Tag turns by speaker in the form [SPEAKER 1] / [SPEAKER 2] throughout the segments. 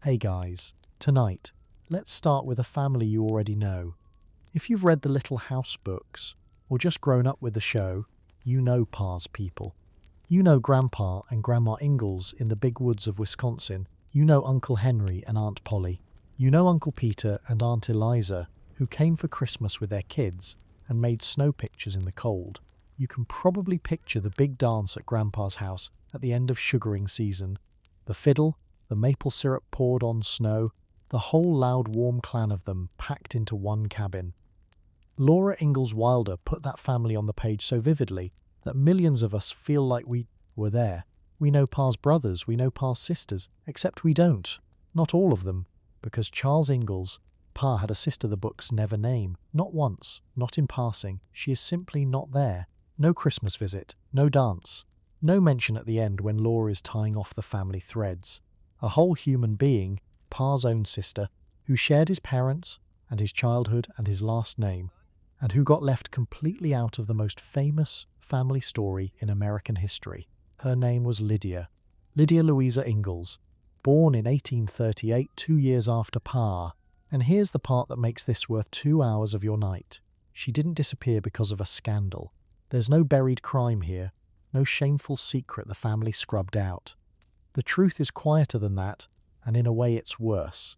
[SPEAKER 1] Hey guys, tonight, let's start with a family you already know. If you've read the Little House books, or just grown up with the show, you know Pa's people. You know Grandpa and Grandma Ingalls in the big woods of Wisconsin. You know Uncle Henry and Aunt Polly. You know Uncle Peter and Aunt Eliza, who came for Christmas with their kids and made snow pictures in the cold. You can probably picture the big dance at Grandpa's house at the end of sugaring season. The fiddle, the maple syrup poured on snow, the whole loud warm clan of them packed into one cabin. Laura Ingalls Wilder put that family on the page so vividly that millions of us feel like we were there. We know Pa's brothers, we know Pa's sisters, except we don't. Not all of them, because Charles Ingalls, Pa had a sister the books never name. Not once, not in passing. She is simply not there. No Christmas visit, no dance. No mention at the end when Laura is tying off the family threads. A whole human being, Pa's own sister, who shared his parents and his childhood and his last name, and who got left completely out of the most famous family story in American history. Her name was Lydia Louisa Ingalls, born in 1838, 2 years after Pa. And here's the part that makes this worth 2 hours of your night. She didn't disappear because of a scandal. There's no buried crime here, no shameful secret the family scrubbed out. The truth is quieter than that, and in a way it's worse.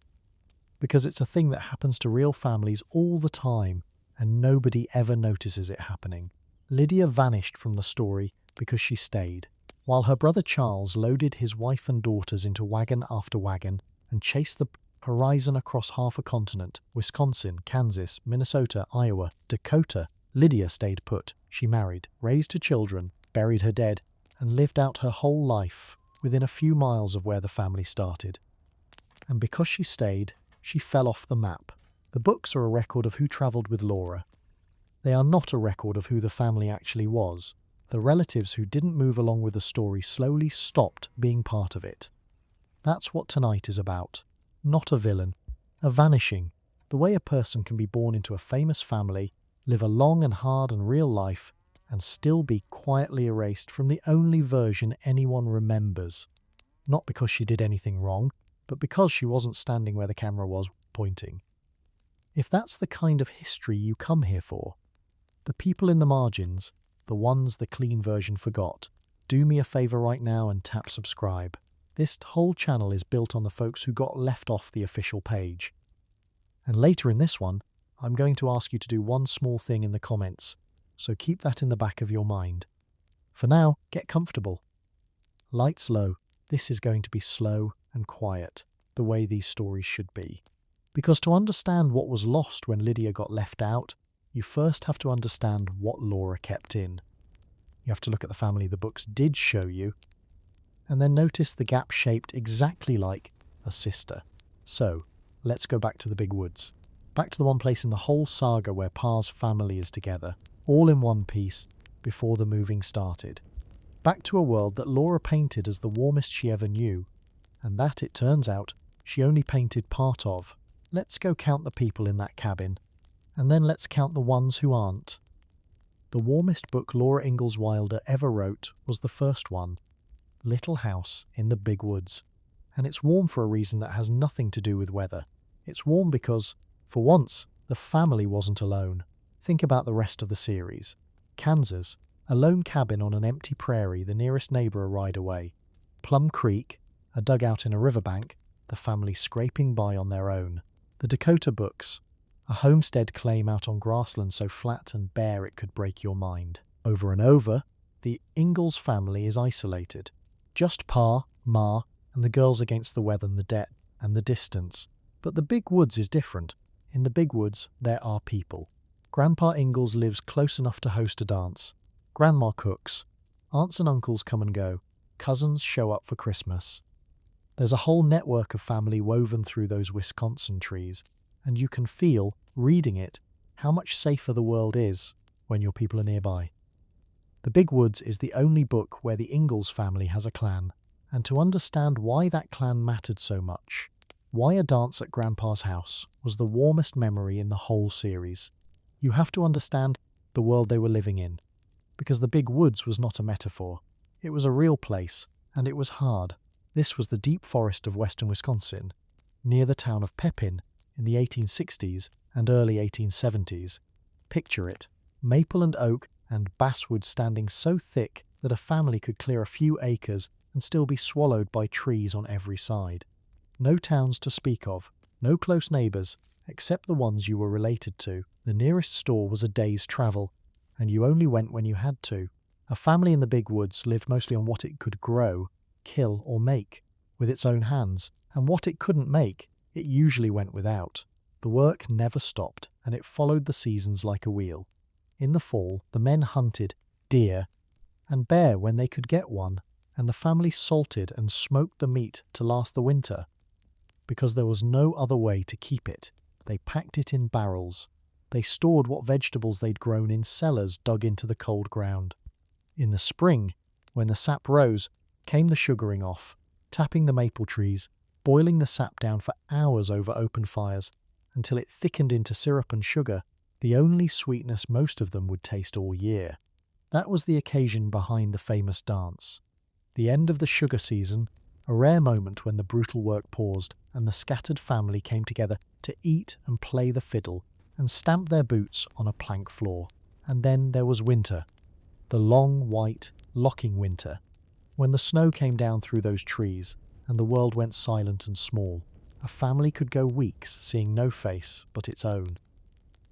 [SPEAKER 1] Because it's a thing that happens to real families all the time, and nobody ever notices it happening. Lydia vanished from the story because she stayed, while her brother Charles loaded his wife and daughters into wagon after wagon and chased the horizon across half a continent. Wisconsin, Kansas, Minnesota, Iowa, Dakota. Lydia stayed put. She married, raised her children, buried her dead, and lived out her whole life within a few miles of where the family started. And because she stayed, she fell off the map. The books are a record of who travelled with Laura. They are not a record of who the family actually was. The relatives who didn't move along with the story slowly stopped being part of it. That's what tonight is about. Not a villain. A vanishing. The way a person can be born into a famous family, live a long and hard and real life, and still be quietly erased from the only version anyone remembers. Not because she did anything wrong, but because she wasn't standing where the camera was pointing. If that's the kind of history you come here for, the people in the margins, the ones the clean version forgot, do me a favour right now and tap subscribe. This whole channel is built on the folks who got left off the official page. And later in this one, I'm going to ask you to do one small thing in the comments, so keep that in the back of your mind. For now, get comfortable. Lights low. This is going to be slow and quiet, the way these stories should be. Because to understand what was lost when Lydia got left out, you first have to understand what Laura kept in. You have to look at the family the books did show you, and then notice the gap shaped exactly like a sister. So, let's go back to the big woods. Back to the one place in the whole saga where Pa's family is together, all in one piece, before the moving started. Back to a world that Laura painted as the warmest she ever knew, and that, it turns out, she only painted part of. Let's go count the people in that cabin, and then let's count the ones who aren't. The warmest book Laura Ingalls Wilder ever wrote was the first one, Little House in the Big Woods. And it's warm for a reason that has nothing to do with weather. It's warm because, for once, the family wasn't alone. Think about the rest of the series. Kansas, a lone cabin on an empty prairie, the nearest neighbour a ride away. Plum Creek, a dugout in a riverbank, the family scraping by on their own. The Dakota books, a homestead claim out on grassland so flat and bare it could break your mind. Over and over, the Ingalls family is isolated. Just Pa, Ma, and the girls against the weather and the debt and the distance. But the big woods is different. In the big woods, there are people. Grandpa Ingalls lives close enough to host a dance. Grandma cooks. Aunts and uncles come and go. Cousins show up for Christmas. There's a whole network of family woven through those Wisconsin trees, and you can feel, reading it, how much safer the world is when your people are nearby. The Big Woods is the only book where the Ingalls family has a clan, and to understand why that clan mattered so much, why a dance at Grandpa's house was the warmest memory in the whole series, you have to understand the world they were living in. Because the Big Woods was not a metaphor. It was a real place, and it was hard. This was the deep forest of western Wisconsin, near the town of Pepin in the 1860s and early 1870s. Picture it, maple and oak and basswood standing so thick that a family could clear a few acres and still be swallowed by trees on every side. No towns to speak of, no close neighbours, except the ones you were related to. The nearest store was a day's travel, and you only went when you had to. A family in the big woods lived mostly on what it could grow, kill or make with its own hands, and what it couldn't make, it usually went without. The work never stopped, and it followed the seasons like a wheel. In the fall, the men hunted deer and bear when they could get one, and the family salted and smoked the meat to last the winter. Because there was no other way to keep it, they packed it in barrels. They stored what vegetables they'd grown in cellars dug into the cold ground. In the spring, when the sap rose, came the sugaring off, tapping the maple trees, boiling the sap down for hours over open fires, until it thickened into syrup and sugar, the only sweetness most of them would taste all year. That was the occasion behind the famous dance. The end of the sugar season, a rare moment when the brutal work paused and the scattered family came together to eat and play the fiddle and stamp their boots on a plank floor. And then there was winter, the long, white, locking winter, when the snow came down through those trees and the world went silent and small. A family could go weeks seeing no face but its own.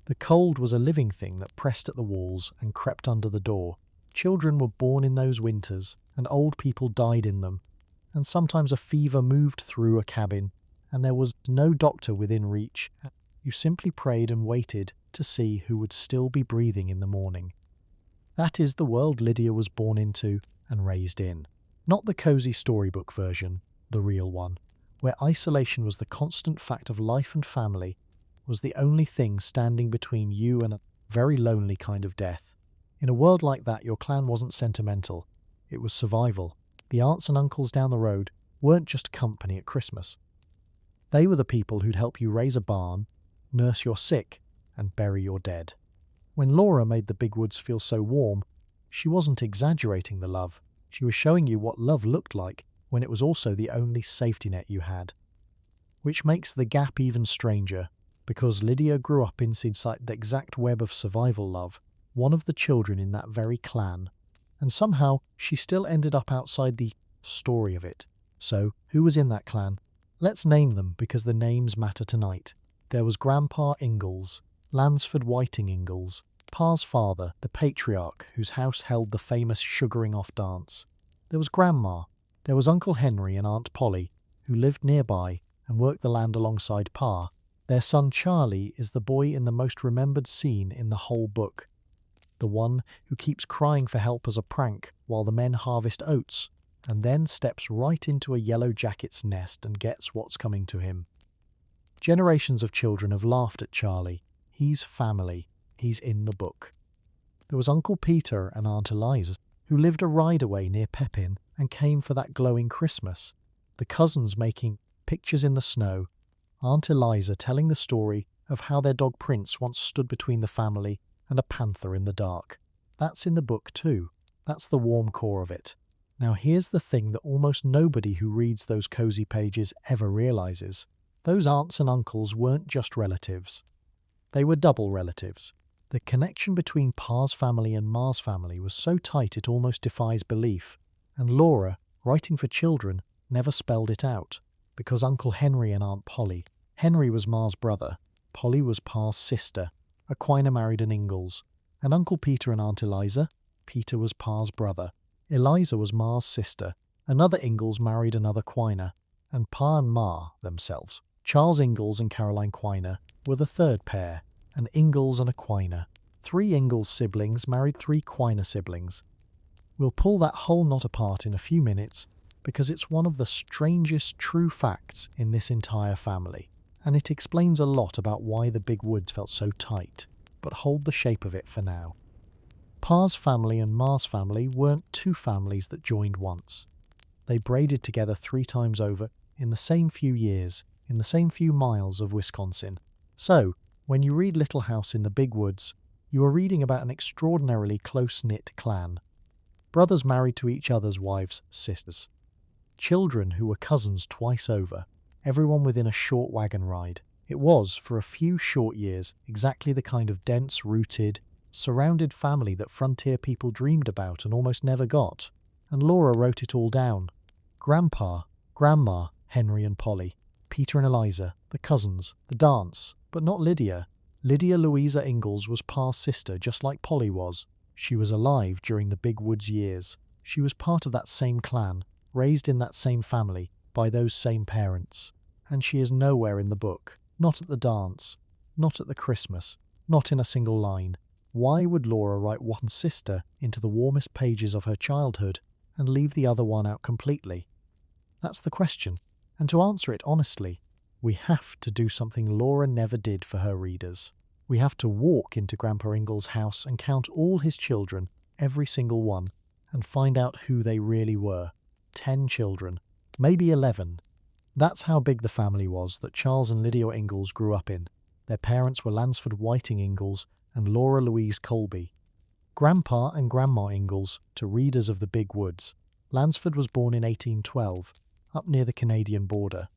[SPEAKER 1] The cold was a living thing that pressed at the walls and crept under the door. Children were born in those winters, and old people died in them, and sometimes a fever moved through a cabin, and there was no doctor within reach. You simply prayed and waited to see who would still be breathing in the morning. That is the world Lydia was born into and raised in. Not the cosy storybook version, the real one, where isolation was the constant fact of life and family, was the only thing standing between you and a very lonely kind of death. In a world like that, your clan wasn't sentimental. It was survival. The aunts and uncles down the road weren't just company at Christmas. They were the people who'd help you raise a barn, nurse your sick, and bury your dead. When Laura made the big woods feel so warm, she wasn't exaggerating the love. She was showing you what love looked like when it was also the only safety net you had. Which makes the gap even stranger, because Lydia grew up inside the exact web of survival love, one of the children in that very clan, and somehow she still ended up outside the story of it. So, who was in that clan? Let's name them because the names matter tonight. There was Grandpa Ingalls, Lansford Whiting Ingalls, Pa's father, the patriarch whose house held the famous sugaring off dance. There was Grandma. There was Uncle Henry and Aunt Polly, who lived nearby and worked the land alongside Pa. Their son Charlie is the boy in the most remembered scene in the whole book, the one who keeps crying for help as a prank while the men harvest oats, and then steps right into a yellow jacket's nest and gets what's coming to him. Generations of children have laughed at Charlie. He's family. He's in the book. There was Uncle Peter and Aunt Eliza, who lived a ride away near Pepin and came for that glowing Christmas. The cousins making pictures in the snow, Aunt Eliza telling the story of how their dog Prince once stood between the family and a panther in the dark. That's in the book too. That's the warm core of it. Now here's the thing that almost nobody who reads those cozy pages ever realizes. Those aunts and uncles weren't just relatives. They were double relatives. The connection between Pa's family and Ma's family was so tight it almost defies belief, and Laura, writing for children, never spelled it out, because Uncle Henry and Aunt Polly. Henry was Ma's brother, Polly was Pa's sister, Aquina married an Ingalls, and Uncle Peter and Aunt Eliza, Peter was Pa's brother, Eliza was Ma's sister, another Ingalls married another Quina, and Pa and Ma themselves, Charles Ingalls and Caroline Quina, were the third pair, and Ingalls and Aquina. 3 Ingalls siblings married 3 Quina siblings. We'll pull that whole knot apart in a few minutes because it's one of the strangest true facts in this entire family, and it explains a lot about why the big woods felt so tight, but hold the shape of it for now. Pa's family and Ma's family weren't 2 families that joined once. They braided together 3 times over in the same few years, in the same few miles of Wisconsin. So, when you read Little House in the Big Woods, you are reading about an extraordinarily close-knit clan. Brothers married to each other's wives' sisters. Children who were cousins twice over. everyone within a short wagon ride. It was, for a few short years, exactly the kind of dense-rooted, surrounded family that frontier people dreamed about and almost never got. And Laura wrote it all down. Grandpa, Grandma, Henry and Polly, Peter and Eliza, the cousins, the dance, but not Lydia. Lydia Louisa Ingalls was Pa's sister, just like Polly was. She was alive during the Big Woods years. She was part of that same clan, raised in that same family, by those same parents. And she is nowhere in the book. Not at the dance. Not at the Christmas. Not in a single line. Why would Laura write one sister into the warmest pages of her childhood and leave the other one out completely? That's the question. And to answer it honestly, we have to do something Laura never did for her readers. We have to walk into Grandpa Ingalls' house and count all his children, every single one, and find out who they really were. 10 children. Maybe 11. That's how big the family was that Charles and Lydia Ingalls grew up in. Their parents were Lansford Whiting Ingalls and Laura Louise Colby. Grandpa and Grandma Ingalls, to readers of the Big Woods. Lansford was born in 1812, up near the Canadian border.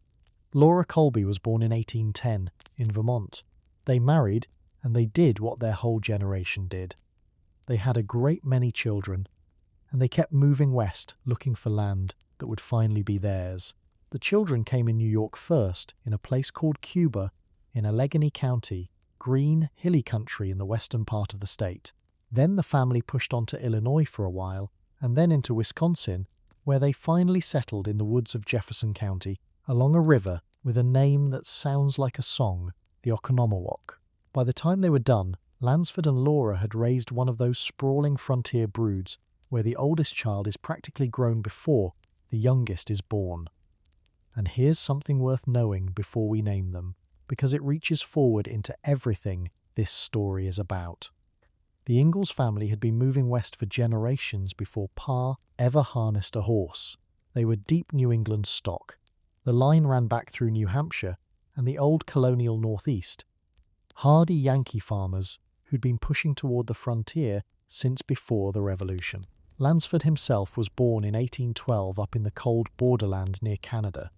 [SPEAKER 1] Laura Colby was born in 1810, in Vermont. They married, and they did what their whole generation did. They had a great many children, and they kept moving west, looking for land that would finally be theirs. The children came in New York first, in a place called Cuba, in Allegheny County, green, hilly country in the western part of the state. Then the family pushed on to Illinois for a while, and then into Wisconsin, where they finally settled in the woods of Jefferson County, along a river with a name that sounds like a song, the Oconomowoc. By the time they were done, Lansford and Laura had raised one of those sprawling frontier broods where the oldest child is practically grown before the youngest is born. And here's something worth knowing before we name them, because it reaches forward into everything this story is about. The Ingalls family had been moving west for generations before Pa ever harnessed a horse. They were deep New England stock. The line ran back through New Hampshire and the old colonial Northeast. Hardy Yankee farmers who'd been pushing toward the frontier since before the Revolution. Lansford himself was born in 1812 up in the cold borderland near Canada.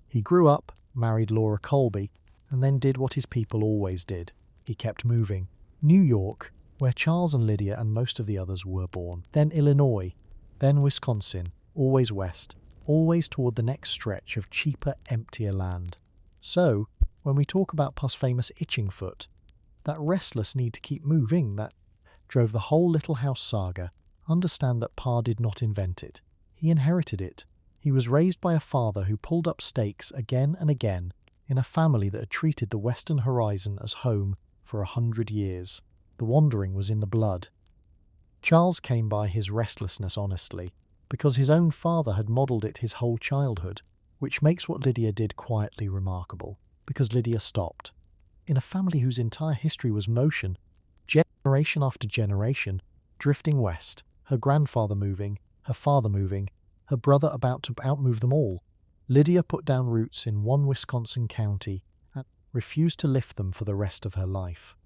[SPEAKER 1] He grew up, married Laura Colby, and then did what his people always did. He kept moving. New York, where Charles and Lydia and most of the others were born. Then Illinois. Then Wisconsin. Always west. Always toward the next stretch of cheaper, emptier land. So, when we talk about Pa's famous itching foot, that restless need to keep moving that drove the whole Little House saga, understand that Pa did not invent it. He inherited it. He was raised by a father who pulled up stakes again and again in a family that had treated the western horizon as home for 100 years. The wandering was in the blood. Charles came by his restlessness honestly, because his own father had modelled it his whole childhood, which makes what Lydia did quietly remarkable, because Lydia stopped. In a family whose entire history was motion, generation after generation, drifting west, her grandfather moving, her father moving, her brother about to outmove them all, Lydia put down roots in one Wisconsin county and refused to lift them for the rest of her life.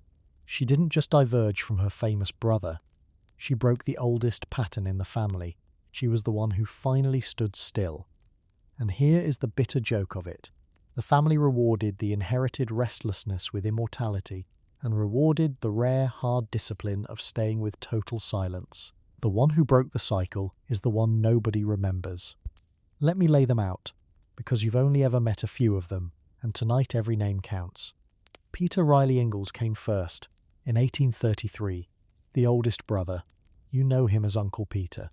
[SPEAKER 1] She didn't just diverge from her famous brother. She broke the oldest pattern in the family. She was the one who finally stood still. And here is the bitter joke of it. The family rewarded the inherited restlessness with immortality and rewarded the rare, hard discipline of staying with total silence. The one who broke the cycle is the one nobody remembers. Let me lay them out, because you've only ever met a few of them, and tonight every name counts. Peter Riley Ingalls came first, in 1833, the oldest brother. You know him as Uncle Peter.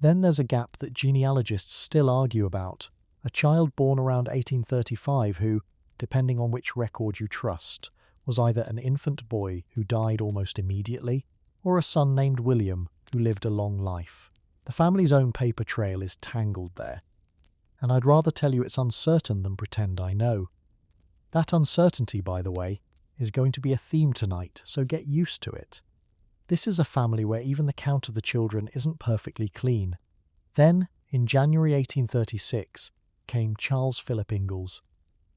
[SPEAKER 1] Then there's a gap that genealogists still argue about, a child born around 1835 who, depending on which record you trust, was either an infant boy who died almost immediately, or a son named William who lived a long life. The family's own paper trail is tangled there, and I'd rather tell you it's uncertain than pretend I know. That uncertainty, by the way, is going to be a theme tonight, so get used to it. This is a family where even the count of the children isn't perfectly clean. Then, in January 1836, came Charles Philip Ingalls.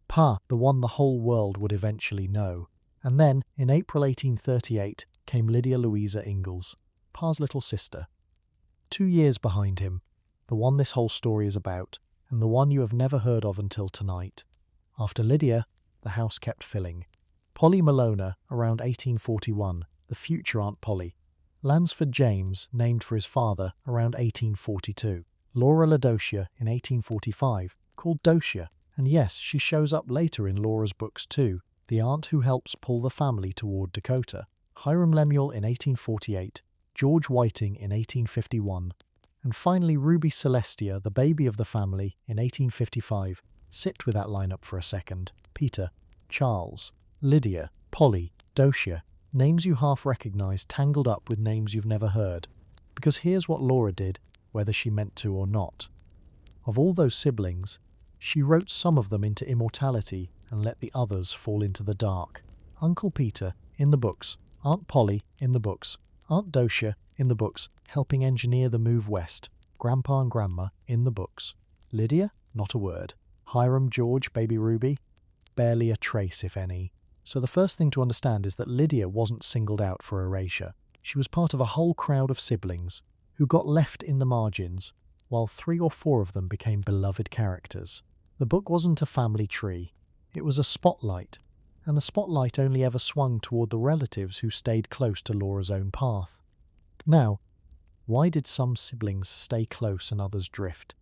[SPEAKER 1] Pa, the one the whole world would eventually know. And then, in April 1838, came Lydia Louisa Ingalls, Pa's little sister. 2 years behind him, the one this whole story is about, and the one you have never heard of until tonight. After Lydia, the house kept filling. Polly Malona, around 1841, the future Aunt Polly. Lansford James, named for his father, around 1842. Laura Ladocia in 1845, called Docia, and yes, she shows up later in Laura's books too, the aunt who helps pull the family toward Dakota. Hiram Lemuel in 1848, George Whiting in 1851, and finally Ruby Celestia, the baby of the family, in 1855. Sit with that lineup for a second. Peter, Charles, Lydia, Polly, Docia, names you half recognise tangled up with names you've never heard. Because here's what Laura did, whether she meant to or not. Of all those siblings, she wrote some of them into immortality and let the others fall into the dark. Uncle Peter, in the books. Aunt Polly, in the books. Aunt Docia, in the books, helping engineer the move west. Grandpa and Grandma, in the books. Lydia, not a word. Hiram, George, baby Ruby, barely a trace, if any. So the first thing to understand is that Lydia wasn't singled out for erasure. She was part of a whole crowd of siblings who got left in the margins, while 3 or 4 of them became beloved characters. The book wasn't a family tree. It was a spotlight, and the spotlight only ever swung toward the relatives who stayed close to Laura's own path. Now, why did some siblings stay close and others drift?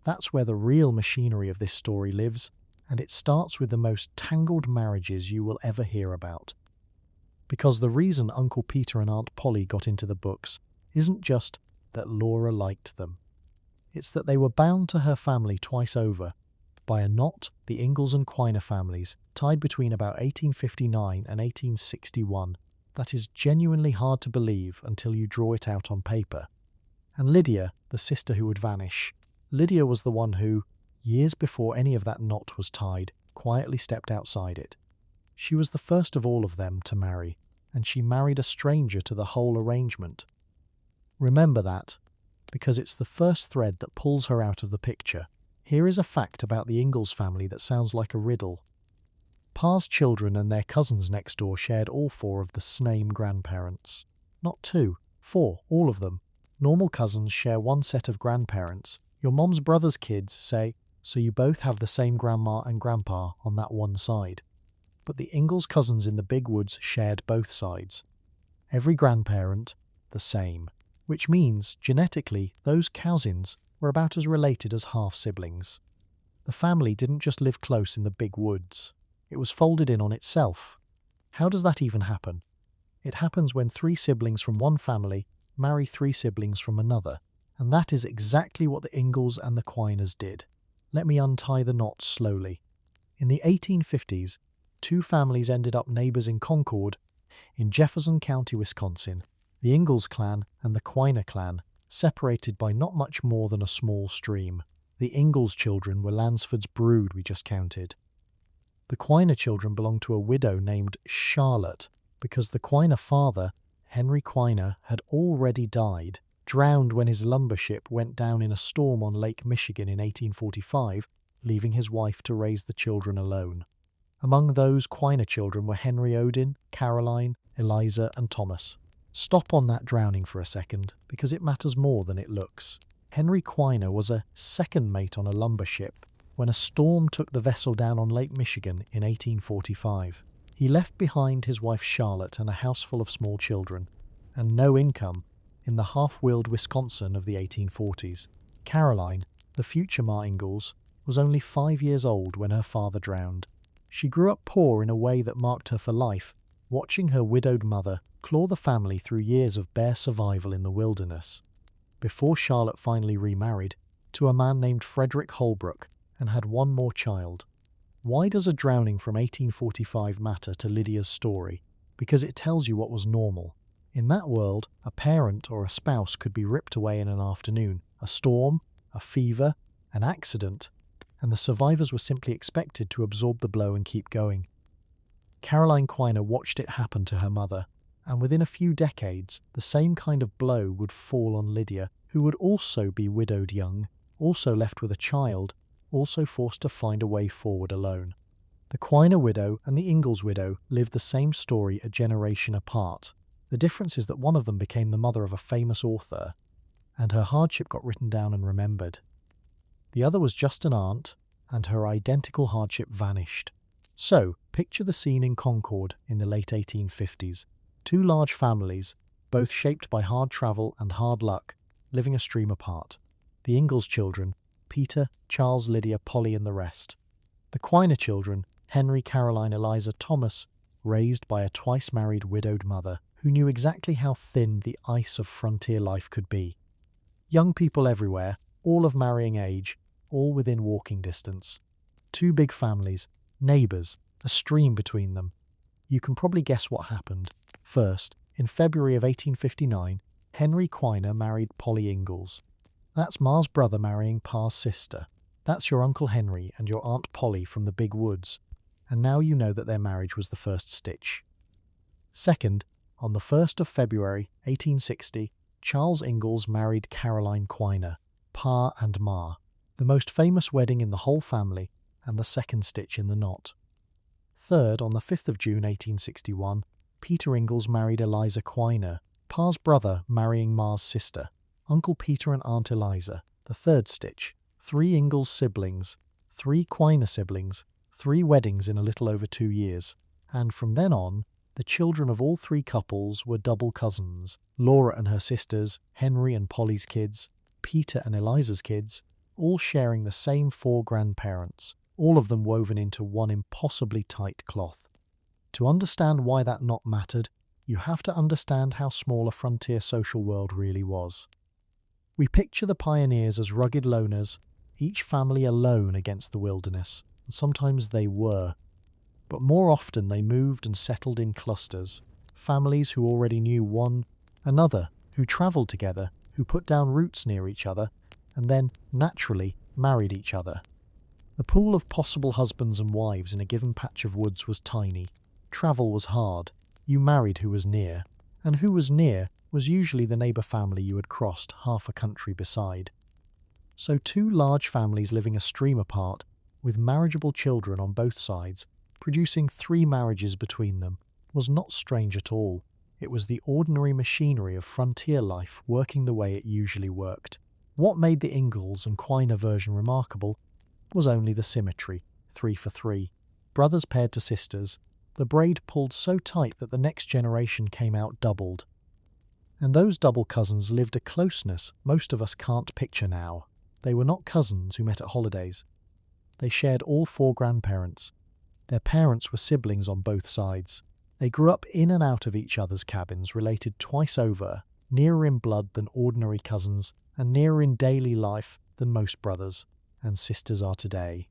[SPEAKER 1] That's where the real machinery of this story lives, and it starts with the most tangled marriages you will ever hear about. Because the reason Uncle Peter and Aunt Polly got into the books isn't just that Laura liked them. It's that they were bound to her family twice over by a knot, the Ingalls and Quiner families, tied between about 1859 and 1861. That is genuinely hard to believe until you draw it out on paper. And Lydia, the sister who would vanish, Lydia was the one who, years before any of that knot was tied, quietly stepped outside it. She was the first of all of them to marry, and she married a stranger to the whole arrangement. Remember that, because it's the first thread that pulls her out of the picture. Here is a fact about the Ingalls family that sounds like a riddle. Pa's children and their cousins next door shared all 4 of the same grandparents. Not 2, 4, all of them. Normal cousins share one set of grandparents. Your mom's brother's kids say, so you both have the same grandma and grandpa on that one side. But the Ingalls cousins in the big woods shared both sides. Every grandparent, the same. Which means, genetically, those cousins were about as related as half-siblings. The family didn't just live close in the big woods. It was folded in on itself. How does that even happen? It happens when 3 siblings from one family marry 3 siblings from another, and that is exactly what the Ingalls and the Quiners did. Let me untie the knot slowly. In the 1850s, 2 families ended up neighbors in Concord, in Jefferson County, Wisconsin. The Ingalls clan and the Quiner clan, separated by not much more than a small stream. The Ingalls children were Lansford's brood we just counted. The Quiner children belonged to a widow named Charlotte, because the Quiner father, Henry Quiner, had already died, drowned when his lumber ship went down in a storm on Lake Michigan in 1845, leaving his wife to raise the children alone. Among those Quiner children were Henry Odin, Caroline, Eliza, and Thomas. Stop on that drowning for a second, because it matters more than it looks. Henry Quiner was a second mate on a lumber ship when a storm took the vessel down on Lake Michigan in 1845. He left behind his wife Charlotte and a house full of small children, and no income, in the half-wheeled Wisconsin of the 1840s. Caroline, the future Ma Ingalls, was only 5 years old when her father drowned. She grew up poor in a way that marked her for life, watching her widowed mother claw the family through years of bare survival in the wilderness, before Charlotte finally remarried to a man named Frederick Holbrook and had one more child. Why does a drowning from 1845 matter to Lydia's story? Because it tells you what was normal. In that world, a parent or a spouse could be ripped away in an afternoon, a storm, a fever, an accident, and the survivors were simply expected to absorb the blow and keep going. Caroline Quiner watched it happen to her mother, and within a few decades, the same kind of blow would fall on Lydia, who would also be widowed young, also left with a child, also forced to find a way forward alone. The Quiner widow and the Ingalls widow lived the same story a generation apart. The difference is that one of them became the mother of a famous author, and her hardship got written down and remembered. The other was just an aunt, and her identical hardship vanished. So, picture the scene in Concord in the late 1850s. Two large families, both shaped by hard travel and hard luck, living a stream apart. The Ingalls children, Peter, Charles, Lydia, Polly and the rest. The Quiner children, Henry, Caroline, Eliza, Thomas, raised by a twice-married widowed mother who knew exactly how thin the ice of frontier life could be. Young people everywhere, all of marrying age, all within walking distance. Two big families, neighbours, a stream between them. You can probably guess what happened. First, in February of 1859, Henry Quiner married Polly Ingalls. That's Ma's brother marrying Pa's sister. That's your Uncle Henry and your Aunt Polly from the big woods. And now you know that their marriage was the first stitch. Second, on the 1st of February, 1860, Charles Ingalls married Caroline Quiner, Pa and Ma, the most famous wedding in the whole family and the second stitch in the knot. Third, on the 5th of June, 1861, Peter Ingalls married Eliza Quiner, Pa's brother marrying Ma's sister, Uncle Peter and Aunt Eliza, the third stitch. 3 Ingalls siblings, 3 Quiner siblings, 3 weddings in a little over 2 years. And from then on, the children of all 3 couples were double cousins. Laura and her sisters, Henry and Polly's kids, Peter and Eliza's kids, all sharing the same 4 grandparents, all of them woven into one impossibly tight cloth. To understand why that knot mattered, you have to understand how small a frontier social world really was. We picture the pioneers as rugged loners, each family alone against the wilderness, and sometimes they were. But more often they moved and settled in clusters, families who already knew one another, who travelled together, who put down roots near each other, and then, naturally, married each other. The pool of possible husbands and wives in a given patch of woods was tiny. Travel was hard. You married who was near, and who was near was usually the neighbour family you had crossed half a country beside. So 2 large families living a stream apart, with marriageable children on both sides, producing 3 marriages between them, was not strange at all. It was the ordinary machinery of frontier life working the way it usually worked. What made the Ingalls and Quiner version remarkable was only the symmetry, 3 for 3. Brothers paired to sisters, the braid pulled so tight that the next generation came out doubled. And those double cousins lived a closeness most of us can't picture now. They were not cousins who met at holidays. They shared all 4 grandparents. Their parents were siblings on both sides. They grew up in and out of each other's cabins, related twice over, nearer in blood than ordinary cousins, and nearer in daily life than most brothers and sisters are today.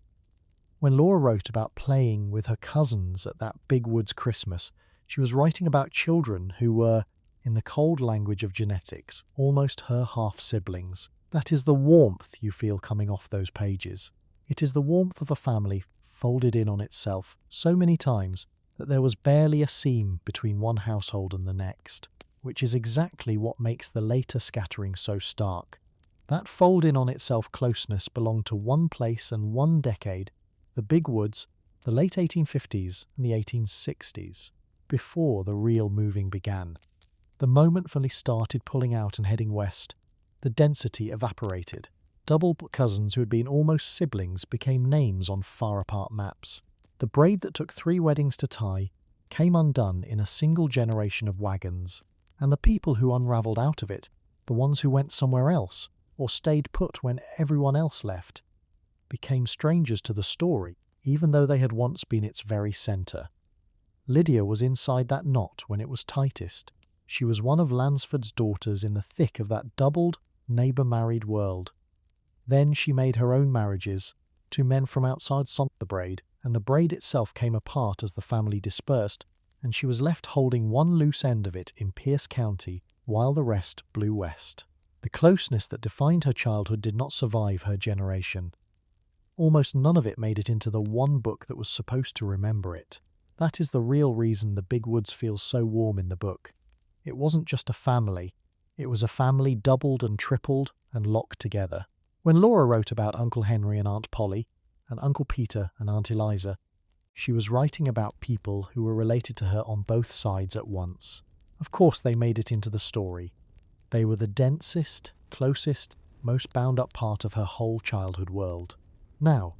[SPEAKER 1] When Laura wrote about playing with her cousins at that big woods Christmas, she was writing about children who were, in the cold language of genetics, almost her half-siblings. That is the warmth you feel coming off those pages. It is the warmth of a family folded in on itself so many times that there was barely a seam between one household and the next, which is exactly what makes the later scattering so stark. That fold-in on itself closeness belonged to one place and one decade, the big woods, the late 1850s and the 1860s, before the real moving began. The moment Philly started pulling out and heading west, the density evaporated. Double cousins who had been almost siblings became names on far-apart maps. The braid that took 3 weddings to tie came undone in a single generation of wagons, and the people who unravelled out of it, the ones who went somewhere else, or stayed put when everyone else left, became strangers to the story, even though they had once been its very centre. Lydia was inside that knot when it was tightest. She was one of Lansford's daughters in the thick of that doubled, neighbour-married world. Then she made her own marriages, 2 men from outside the braid, and the braid itself came apart as the family dispersed, and she was left holding one loose end of it in Pierce County, while the rest blew west. The closeness that defined her childhood did not survive her generation. Almost none of it made it into the one book that was supposed to remember it. That is the real reason the big woods feels so warm in the book. It wasn't just a family. It was a family doubled and tripled and locked together. When Laura wrote about Uncle Henry and Aunt Polly, and Uncle Peter and Aunt Eliza, she was writing about people who were related to her on both sides at once. Of course they made it into the story. They were the densest, closest, most bound-up part of her whole childhood world. Now,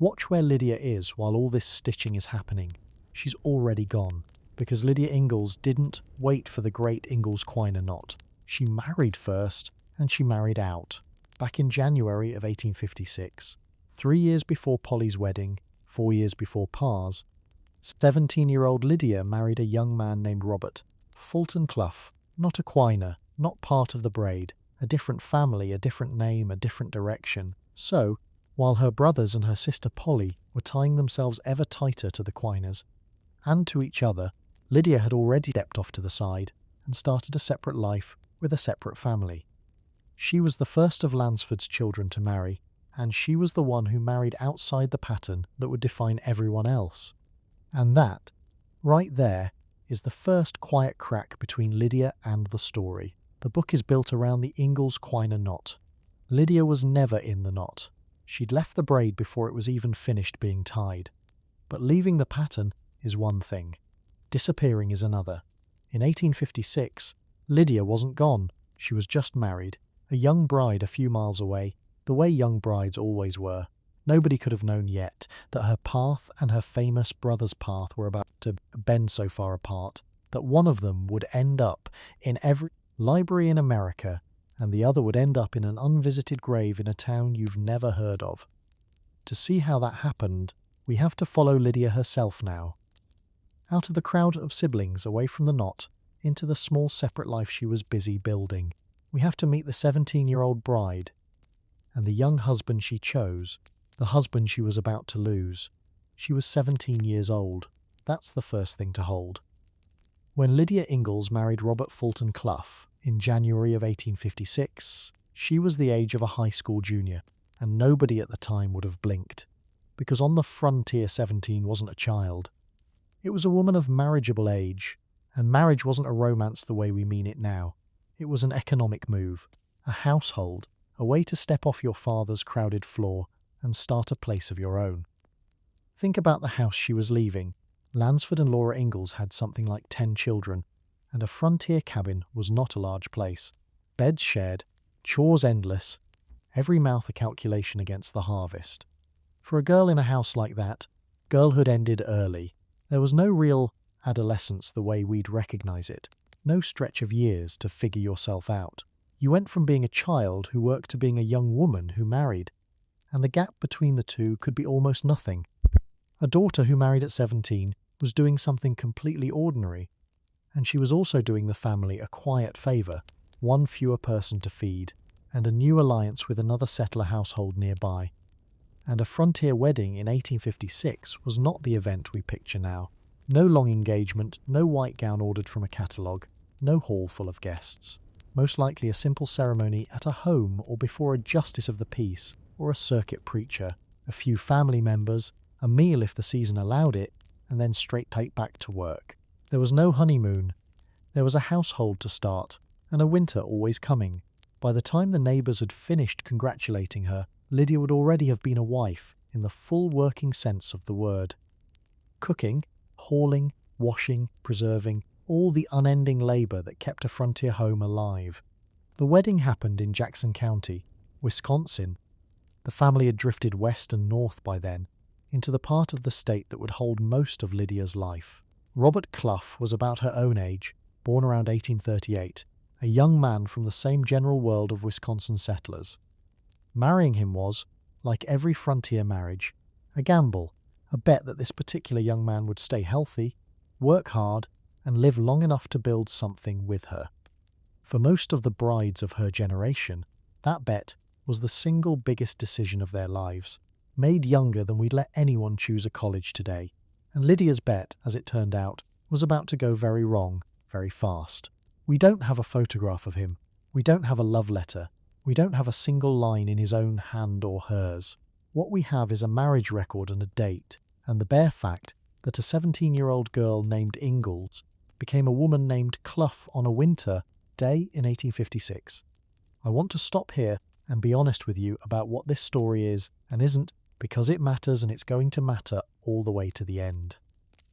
[SPEAKER 1] Watch where Lydia is while all this stitching is happening. She's already gone, because Lydia Ingalls didn't wait for the great Ingalls-Quiner knot. She married first, and she married out. Back in January of 1856, 3 years before Polly's wedding, 4 years before Parr's, 17-year-old Lydia married a young man named Robert Fulton Clough, not a Quiner, not part of the braid, a different family, a different name, a different direction. So, while her brothers and her sister Polly were tying themselves ever tighter to the Quiners, and to each other, Lydia had already stepped off to the side and started a separate life with a separate family. She was the first of Lansford's children to marry, and she was the one who married outside the pattern that would define everyone else. And that, right there, is the first quiet crack between Lydia and the story. The book is built around the Ingalls-Quiner knot. Lydia was never in the knot. She'd left the braid before it was even finished being tied. But leaving the pattern is one thing. Disappearing is another. In 1856, Lydia wasn't gone. She was just married, a young bride a few miles away, the way young brides always were. Nobody could have known yet that her path and her famous brother's path were about to bend so far apart that one of them would end up in every library in America and the other would end up in an unvisited grave in a town you've never heard of. To see how that happened, we have to follow Lydia herself now. Out of the crowd of siblings, away from the knot, into the small separate life she was busy building. We have to meet the 17-year-old bride and the young husband she chose, the husband she was about to lose. She was 17 years old. That's the first thing to hold. When Lydia Ingalls married Robert Fulton Clough in January of 1856, she was the age of a high school junior, and nobody at the time would have blinked, because on the frontier 17 wasn't a child. It was a woman of marriageable age, and marriage wasn't a romance the way we mean it now. It was an economic move, a household, a way to step off your father's crowded floor and start a place of your own. Think about the house she was leaving. Lansford and Laura Ingalls had something like 10 children, and a frontier cabin was not a large place. Beds shared, chores endless, every mouth a calculation against the harvest. For a girl in a house like that, girlhood ended early. There was no real adolescence the way we'd recognize it, no stretch of years to figure yourself out. You went from being a child who worked to being a young woman who married, and the gap between the two could be almost nothing. A daughter who married at 17 was doing something completely ordinary, and she was also doing the family a quiet favour, one fewer person to feed, and a new alliance with another settler household nearby. And a frontier wedding in 1856 was not the event we picture now. No long engagement, no white gown ordered from a catalogue, no hall full of guests. Most likely a simple ceremony at a home or before a justice of the peace or a circuit preacher, a few family members, a meal if the season allowed it, and then straight back to work. There was no honeymoon. There was a household to start, and a winter always coming. By the time the neighbours had finished congratulating her, Lydia would already have been a wife, in the full working sense of the word. Cooking, hauling, washing, preserving, all the unending labour that kept a frontier home alive. The wedding happened in Jackson County, Wisconsin. The family had drifted west and north by then, into the part of the state that would hold most of Lydia's life. Robert Clough was about her own age, born around 1838, a young man from the same general world of Wisconsin settlers. Marrying him was, like every frontier marriage, a gamble, a bet that this particular young man would stay healthy, work hard, and live long enough to build something with her. For most of the brides of her generation, that bet was the single biggest decision of their lives, made younger than we'd let anyone choose a college today. And Lydia's bet, as it turned out, was about to go very wrong, very fast. We don't have a photograph of him. We don't have a love letter. We don't have a single line in his own hand or hers. What we have is a marriage record and a date, and the bare fact that a 17-year-old girl named Ingalls became a woman named Clough on a winter day in 1856. I want to stop here and be honest with you about what this story is and isn't, because it matters and it's going to matter all the way to the end.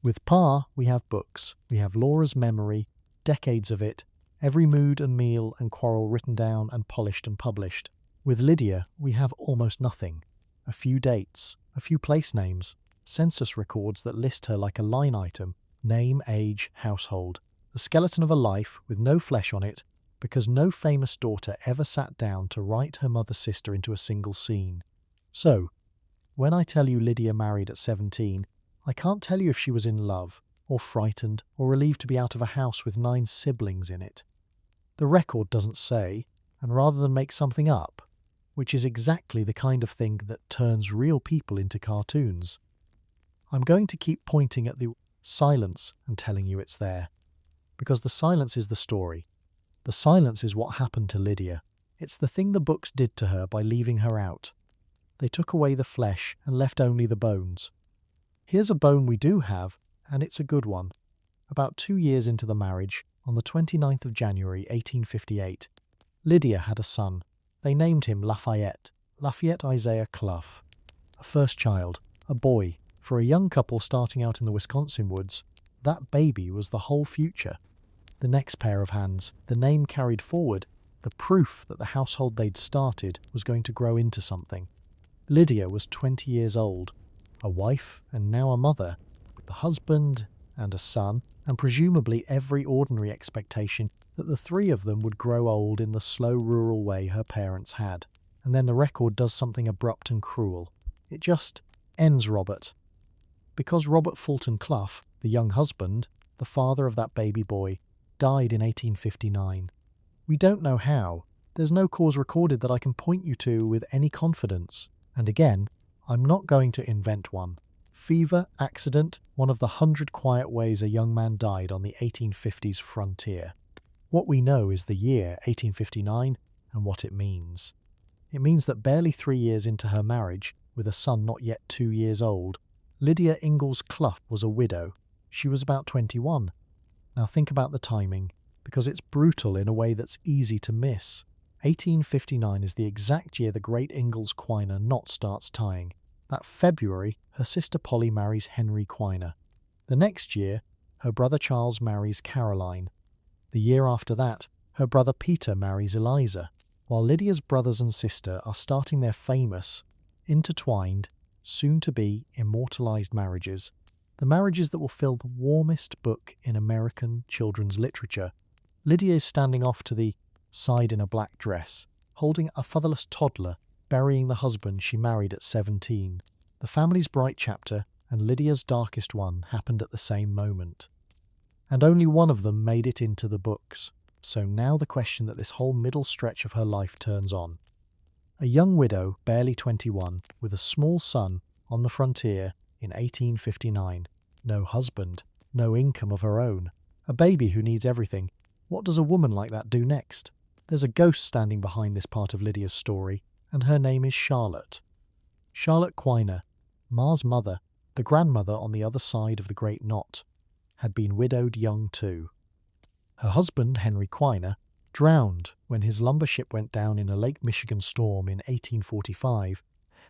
[SPEAKER 1] With Pa, we have books. We have Laura's memory, decades of it, every mood and meal and quarrel written down and polished and published. With Lydia, we have almost nothing. A few dates, A few place names, census records that list her like a line item, name, age, household, the skeleton of a life with no flesh on it, because no famous daughter ever sat down to write her mother's sister into a single scene. So, when I tell you Lydia married at 17, I can't tell you if she was in love, or frightened, or relieved to be out of a house with 9 siblings in it. The record doesn't say, and rather than make something up, which is exactly the kind of thing that turns real people into cartoons, I'm going to keep pointing at the silence and telling you it's there. Because the silence is the story. The silence is what happened to Lydia. It's the thing the books did to her by leaving her out. They took away the flesh and left only the bones. Here's a bone we do have, and it's a good one. About 2 years into the marriage, on the 29th of January 1858, Lydia had a son. They named him Lafayette Isaiah Clough. A first child, a boy. For a young couple starting out in the Wisconsin woods, that baby was the whole future. The next pair of hands, the name carried forward, the proof that the household they'd started was going to grow into something. Lydia was 20 years old, a wife and now a mother, with a husband and a son, and presumably every ordinary expectation that the 3 of them would grow old in the slow rural way her parents had. And then the record does something abrupt and cruel. It just ends Robert. Because Robert Fulton Clough, the young husband, the father of that baby boy, died in 1859. We don't know how. There's no cause recorded that I can point you to with any confidence. And again, I'm not going to invent one. Fever, accident, one of the 100 quiet ways a young man died on the 1850s frontier. What we know is the year 1859 and what it means. It means that barely 3 years into her marriage, with a son not yet 2 years old, Lydia Ingalls Clough was a widow. She was about 21. Now think about the timing, because it's brutal in a way that's easy to miss. 1859 is the exact year the great Ingalls Quiner knot starts tying. That February, her sister Polly marries Henry Quiner. The next year, her brother Charles marries Caroline. The year after that, her brother Peter marries Eliza, while Lydia's brothers and sister are starting their famous, intertwined, soon-to-be immortalized marriages, the marriages that will fill the warmest book in American children's literature. Lydia is standing off to the side in a black dress, holding a fatherless toddler, burying the husband she married at 17. The family's bright chapter and Lydia's darkest one happened at the same moment. And only one of them made it into the books. So now the question that this whole middle stretch of her life turns on. A young widow, barely 21, with a small son on the frontier in 1859. No husband, no income of her own. A baby who needs everything. What does a woman like that do next? There's a ghost standing behind this part of Lydia's story, and her name is Charlotte. Charlotte Quiner, Ma's mother, the grandmother on the other side of the great knot, had been widowed young too. Her husband, Henry Quiner, drowned when his lumber ship went down in a Lake Michigan storm in 1845,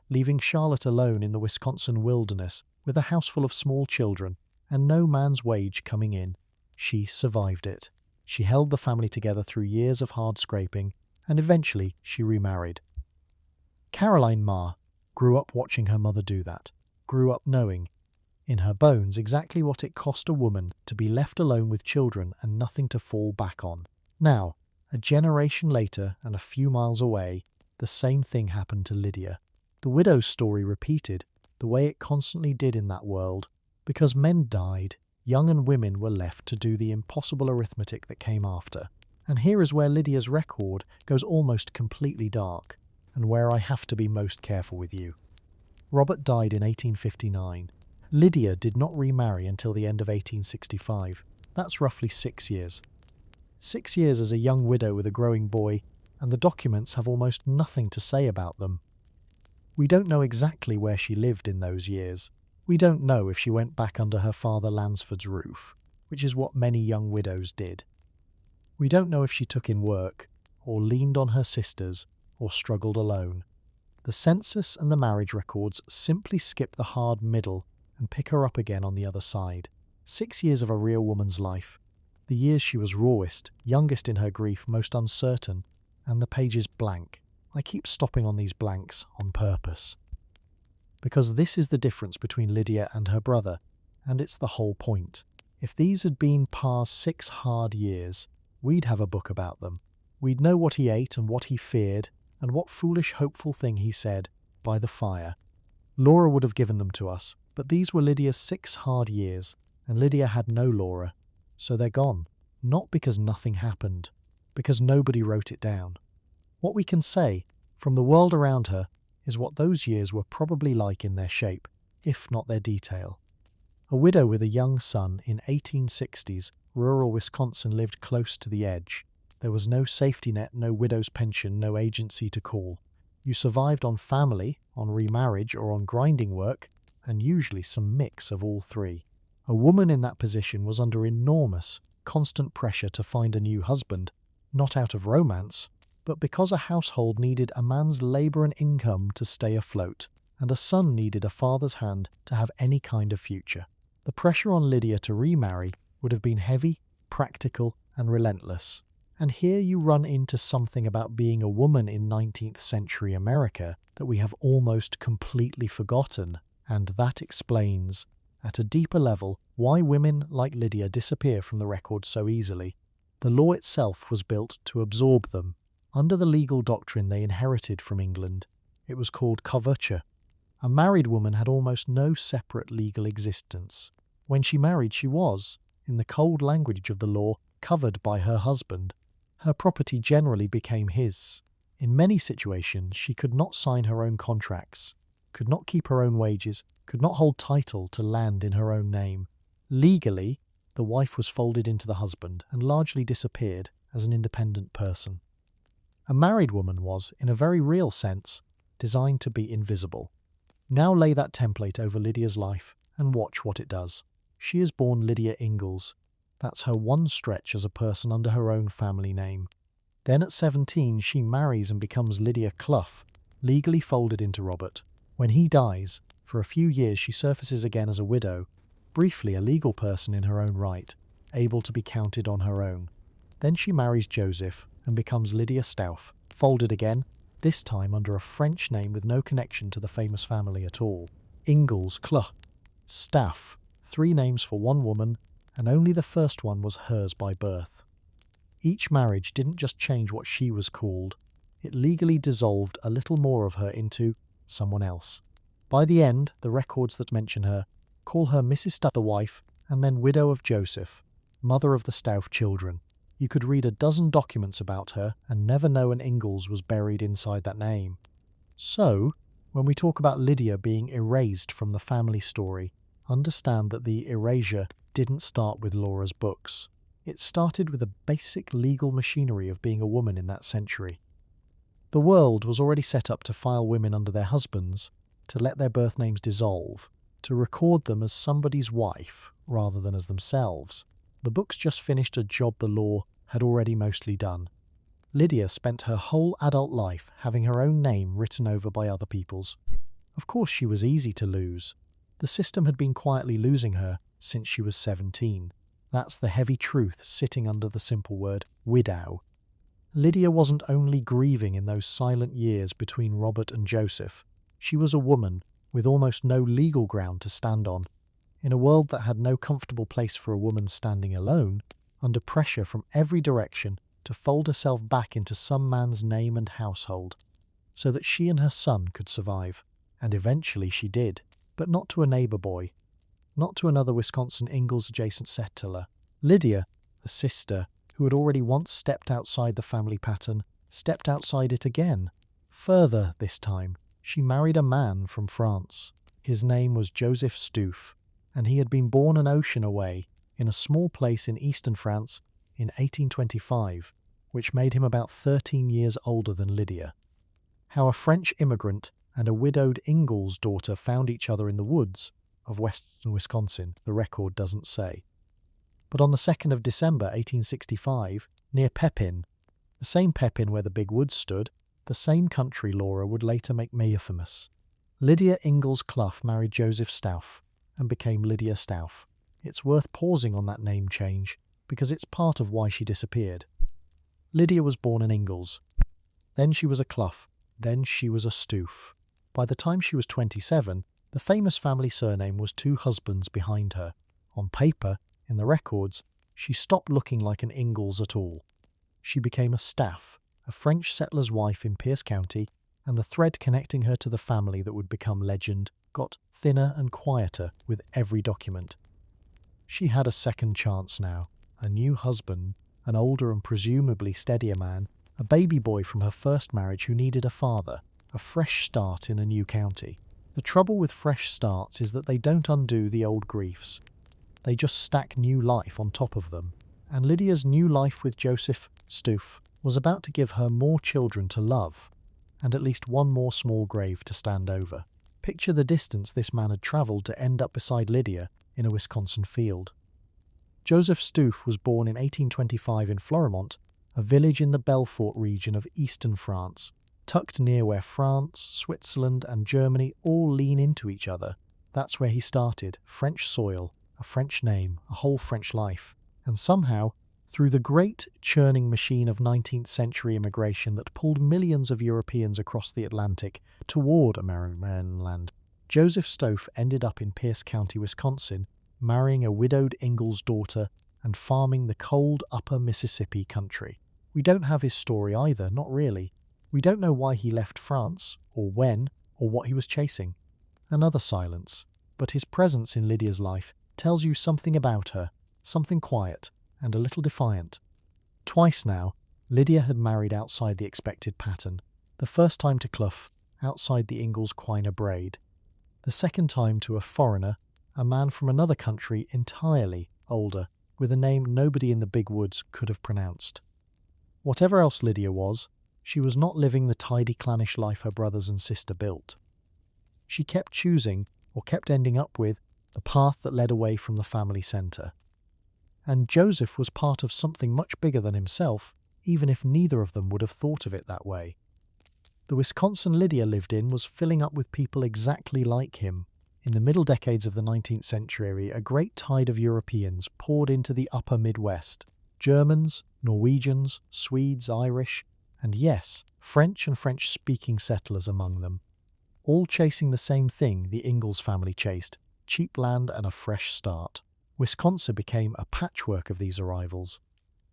[SPEAKER 1] leaving Charlotte alone in the Wisconsin wilderness with a house full of small children and no man's wage coming in. She survived it. She held the family together through years of hard scraping, and eventually she remarried. Caroline Ma grew up watching her mother do that, grew up knowing, in her bones, exactly what it cost a woman to be left alone with children and nothing to fall back on. Now, a generation later and a few miles away, the same thing happened to Lydia. The widow's story repeated, the way it constantly did in that world, because men died, young and women were left to do the impossible arithmetic that came after. And here is where Lydia's record goes almost completely dark, and where I have to be most careful with you. Robert died in 1859. Lydia did not remarry until the end of 1865. That's roughly 6 years. 6 years as a young widow with a growing boy, and the documents have almost nothing to say about them. We don't know exactly where she lived in those years. We don't know if she went back under her father Lansford's roof, which is what many young widows did. We don't know if she took in work, or leaned on her sisters, or struggled alone. The census and the marriage records simply skip the hard middle and pick her up again on the other side. 6 years of a real woman's life. The years she was rawest, youngest in her grief, most uncertain, and the pages blank. I keep stopping on these blanks on purpose. because this is the difference between Lydia and her brother, and it's the whole point. If these had been Pa's 6 hard years, we'd have a book about them. We'd know what he ate and what he feared, and what foolish hopeful thing he said by the fire. Laura would have given them to us, but these were Lydia's 6 hard years, and Lydia had no Laura. So they're gone, not because nothing happened, because nobody wrote it down. What we can say, from the world around her, is what those years were probably like in their shape, if not their detail. A widow with a young son in 1860s, rural Wisconsin lived close to the edge. There was no safety net, no widow's pension, no agency to call. You survived on family, on remarriage, or on grinding work, and usually some mix of all three. A woman in that position was under enormous, constant pressure to find a new husband, not out of romance, but because a household needed a man's labour and income to stay afloat, and a son needed a father's hand to have any kind of future. The pressure on Lydia to remarry would have been heavy, practical, and relentless. And here you run into something about being a woman in 19th century America that we have almost completely forgotten, and that explains, at a deeper level, why women like Lydia disappear from the record so easily. The law itself was built to absorb them. Under the legal doctrine they inherited from England, it was called coverture. A married woman had almost no separate legal existence. When she married, she was, in the cold language of the law, covered by her husband. Her property generally became his. In many situations, she could not sign her own contracts, could not keep her own wages, could not hold title to land in her own name. Legally, the wife was folded into the husband and largely disappeared as an independent person. A married woman was, in a very real sense, designed to be invisible. Now lay that template over Lydia's life and watch what it does. She is born Lydia Ingalls. That's her one stretch as a person under her own family name. Then at 17 she marries and becomes Lydia Clough, legally folded into Robert. When he dies, for a few years she surfaces again as a widow, briefly a legal person in her own right, able to be counted on her own. Then she marries Joseph and becomes Lydia Stauff, folded again, this time under a French name with no connection to the famous family at all. Ingalls, Clough, Stauff, 3 names for one woman, and only the first one was hers by birth. Each marriage didn't just change what she was called, it legally dissolved a little more of her into someone else. By the end, the records that mention her call her Mrs. Stauff the wife, and then widow of Joseph, mother of the Stauff children. You could read a dozen documents about her and never know an Ingalls was buried inside that name. So, when we talk about Lydia being erased from the family story, understand that the erasure didn't start with Laura's books. It started with the basic legal machinery of being a woman in that century. The world was already set up to file women under their husbands, to let their birth names dissolve, to record them as somebody's wife rather than as themselves. The books just finished a job the law had already mostly done. Lydia spent her whole adult life having her own name written over by other people's. Of course she was easy to lose. The system had been quietly losing her since she was 17. That's the heavy truth sitting under the simple word widow. Lydia wasn't only grieving in those silent years between Robert and Joseph. She was a woman with almost no legal ground to stand on. In a world that had no comfortable place for a woman standing alone, under pressure from every direction to fold herself back into some man's name and household, so that she and her son could survive. And eventually she did, but not to a neighbour boy, not to another Wisconsin Ingalls adjacent settler. Lydia, the sister, who had already once stepped outside the family pattern, stepped outside it again. Further, this time, she married a man from France. His name was Joseph Stauff, and he had been born an ocean away, in a small place in eastern France, in 1825, which made him about 13 years older than Lydia. How a French immigrant and a widowed Ingalls daughter found each other in the woods of western Wisconsin, the record doesn't say. But on the 2nd of December 1865, near Pepin, the same Pepin where the big woods stood, the same country Laura would later make famous, Lydia Ingalls Clough married Joseph Stauff and became Lydia Stauff. It's worth pausing on that name change, because it's part of why she disappeared. Lydia was born an Ingalls. Then she was a Clough. Then she was a Stauff. By the time she was 27, The famous family surname was two husbands behind her. On paper, in the records, she stopped looking like an Ingalls at all. She became a staff, a French settler's wife in Pierce County, and the thread connecting her to the family that would become legend got thinner and quieter with every document. She had a second chance now, a new husband, an older and presumably steadier man, a baby boy from her first marriage who needed a father, a fresh start in a new county. The trouble with fresh starts is that they don't undo the old griefs. They just stack new life on top of them. And Lydia's new life with Joseph Stoof was about to give her more children to love, and at least one more small grave to stand over. Picture the distance this man had travelled to end up beside Lydia in a Wisconsin field. Joseph Stoof was born in 1825 in Florimont, a village in the Belfort region of eastern France, tucked near where France, Switzerland and Germany all lean into each other. That's where he started, French soil, a French name, a whole French life. And somehow, through the great churning machine of 19th century immigration that pulled millions of Europeans across the Atlantic toward American land, Joseph Stoof ended up in Pierce County, Wisconsin, marrying a widowed Ingalls daughter and farming the cold upper Mississippi country. We don't have his story either, not really. We don't know why he left France, or when, or what he was chasing. Another silence, but his presence in Lydia's life tells you something about her, something quiet and a little defiant. Twice now, Lydia had married outside the expected pattern. The first time to Clough, outside the Ingalls Quiner braid. The second time to a foreigner, a man from another country entirely older, with a name nobody in the big woods could have pronounced. Whatever else Lydia was, she was not living the tidy clannish life her brothers and sister built. She kept choosing, or kept ending up with, the path that led away from the family centre. And Joseph was part of something much bigger than himself, even if neither of them would have thought of it that way. The Wisconsin Lydia lived in was filling up with people exactly like him. In the middle decades of the 19th century, a great tide of Europeans poured into the upper Midwest. Germans, Norwegians, Swedes, Irish, and yes, French and French-speaking settlers among them. All chasing the same thing the Ingalls family chased, cheap land and a fresh start. Wisconsin became a patchwork of these arrivals.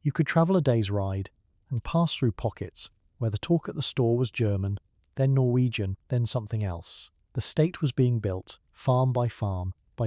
[SPEAKER 1] You could travel a day's ride and pass through pockets where the talk at the store was German, then Norwegian, then something else. The state was being built, farm, by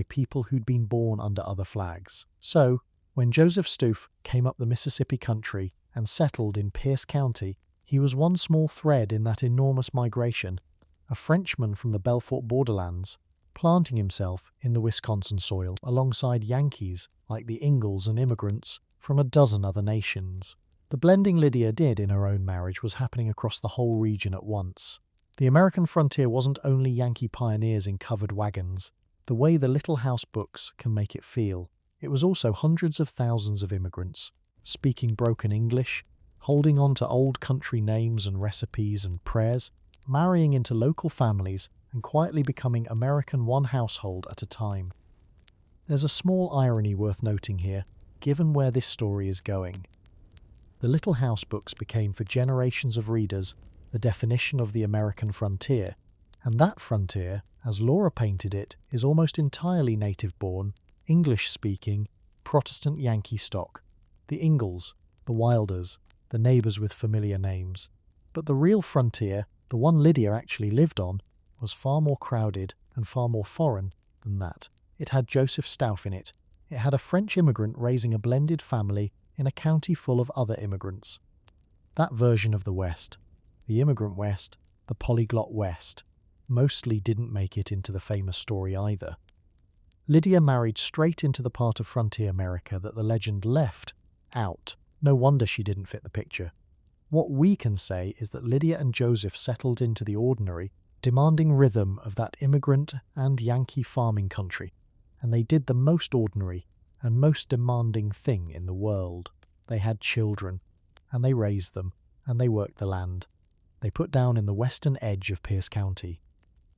[SPEAKER 1] people who'd been born under other flags. So, when Joseph Stoof came up the Mississippi country and settled in Pierce County, he was one small thread in that enormous migration, a Frenchman from the Belfort borderlands, planting himself in the Wisconsin soil alongside Yankees like the Ingalls and immigrants from a dozen other nations. The blending Lydia did in her own marriage was happening across the whole region at once. The American frontier wasn't only Yankee pioneers in covered wagons, the way the Little House books can make it feel. It was also hundreds of thousands of immigrants, speaking broken English, holding on to old country names and recipes and prayers, marrying into local families and quietly becoming American one household at a time. There's a small irony worth noting here, given where this story is going. The Little House books became for generations of readers the definition of the American frontier, and that frontier, as Laura painted it, is almost entirely native-born, English-speaking, Protestant Yankee stock. The Ingalls, the Wilders, the neighbours with familiar names. But the real frontier, the one Lydia actually lived on, was far more crowded and far more foreign than that. It had Joseph Stoof in it. It had a French immigrant raising a blended family in a county full of other immigrants. That version of the West, the immigrant West, the polyglot West, mostly didn't make it into the famous story either. Lydia married straight into the part of frontier America that the legend left out. No wonder she didn't fit the picture. What we can say is that Lydia and Joseph settled into the ordinary, demanding rhythm of that immigrant and Yankee farming country, and they did the most ordinary and most demanding thing in the world. They had children, and they raised them, and they worked the land. They put down in the western edge of Pierce County.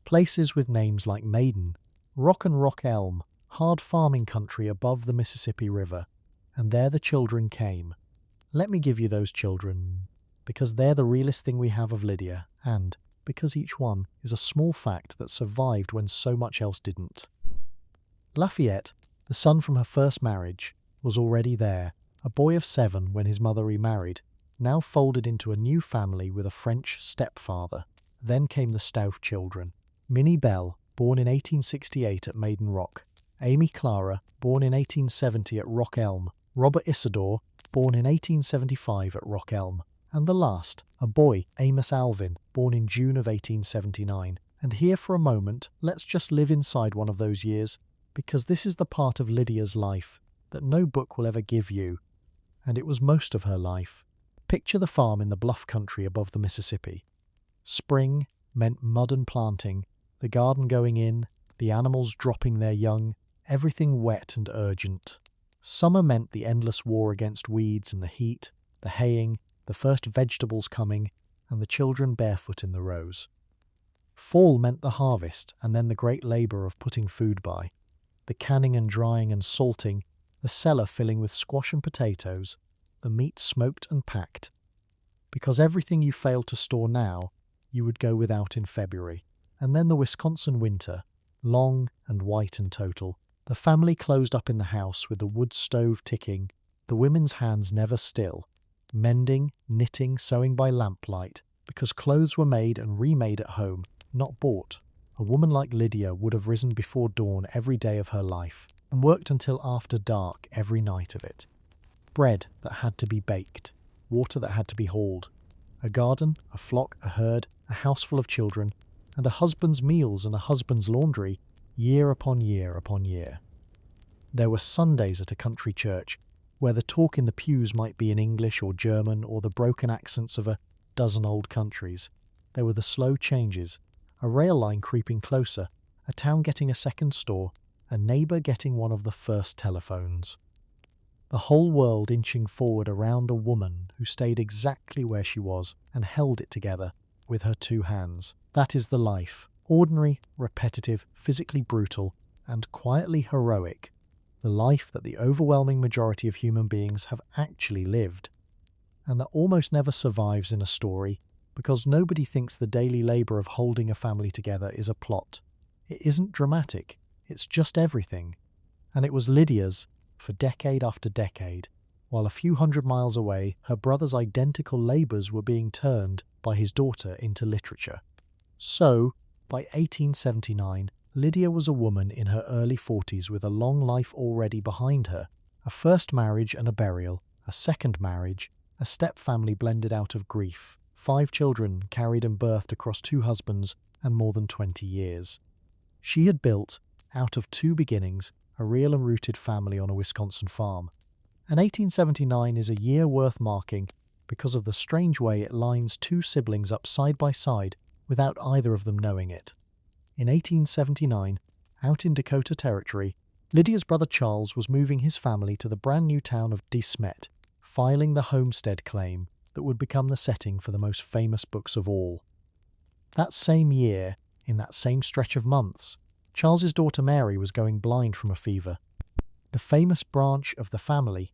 [SPEAKER 1] Places with names like Maiden, Rock and Rock Elm, hard farming country above the Mississippi River, and there the children came. Let me give you those children, because they're the realest thing we have of Lydia, and because each one is a small fact that survived when so much else didn't. Lafayette, the son from her first marriage, was already there, a boy of 7 when his mother remarried, now folded into a new family with a French stepfather. Then came the Stauff children. Minnie Bell, born in 1868 at Maiden Rock. Amy Clara, born in 1870 at Rock Elm. Robert Isidore, born in 1875 at Rock Elm. And the last, a boy, Amos Alvin, born in June of 1879. And here for a moment, let's just live inside one of those years, because this is the part of Lydia's life that no book will ever give you. And it was most of her life. Picture the farm in the bluff country above the Mississippi. Spring meant mud and planting, the garden going in, the animals dropping their young, everything wet and urgent. Summer meant the endless war against weeds and the heat, the haying, the first vegetables coming, and the children barefoot in the rows. Fall meant the harvest and then the great labour of putting food by, the canning and drying and salting, the cellar filling with squash and potatoes, the meat smoked and packed. Because everything you fail to store now, you would go without in February. And then the Wisconsin winter, long and white and total. The family closed up in the house with the wood stove ticking, the women's hands never still, mending, knitting, sewing by lamplight, because clothes were made and remade at home, not bought. A woman like Lydia would have risen before dawn every day of her life, and worked until after dark every night of it. Bread that had to be baked, water that had to be hauled, a garden, a flock, a herd, a house full of children, and a husband's meals and a husband's laundry, year upon year upon year. There were Sundays at a country church, where the talk in the pews might be in English or German or the broken accents of a dozen old countries. There were the slow changes, a rail line creeping closer, a town getting a second store, a neighbour getting one of the first telephones. The whole world inching forward around a woman who stayed exactly where she was and held it together with her 2 hands. That is the life. Ordinary, repetitive, physically brutal, and quietly heroic. The life that the overwhelming majority of human beings have actually lived. And that almost never survives in a story, because nobody thinks the daily labour of holding a family together is a plot. It isn't dramatic. It's just everything. And it was Lydia's, for decade after decade, while a few hundred miles away her brother's identical labours were being turned by his daughter into literature. So, by 1879, Lydia was a woman in her early 40s with a long life already behind her, a first marriage and a burial, a second marriage, a step-family blended out of grief, 5 children carried and birthed across 2 husbands, and more than 20 years. She had built, out of 2 beginnings, a real and rooted family on a Wisconsin farm. And 1879 is a year worth marking because of the strange way it lines 2 siblings up side by side without either of them knowing it. In 1879, out in Dakota Territory, Lydia's brother Charles was moving his family to the brand new town of De Smet, filing the homestead claim that would become the setting for the most famous books of all. That same year, in that same stretch of months, Charles's daughter Mary was going blind from a fever. The famous branch of the family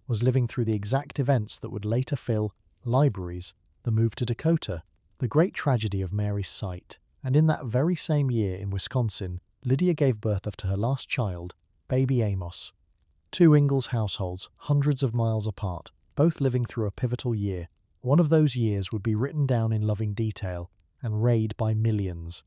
[SPEAKER 1] was living through the exact events that would later fill libraries, the move to Dakota, the great tragedy of Mary's sight. And in that very same year in Wisconsin, Lydia gave birth to her last child, baby Amos. 2 Ingalls households, hundreds of miles apart, both living through a pivotal year. One of those years would be written down in loving detail and read by millions.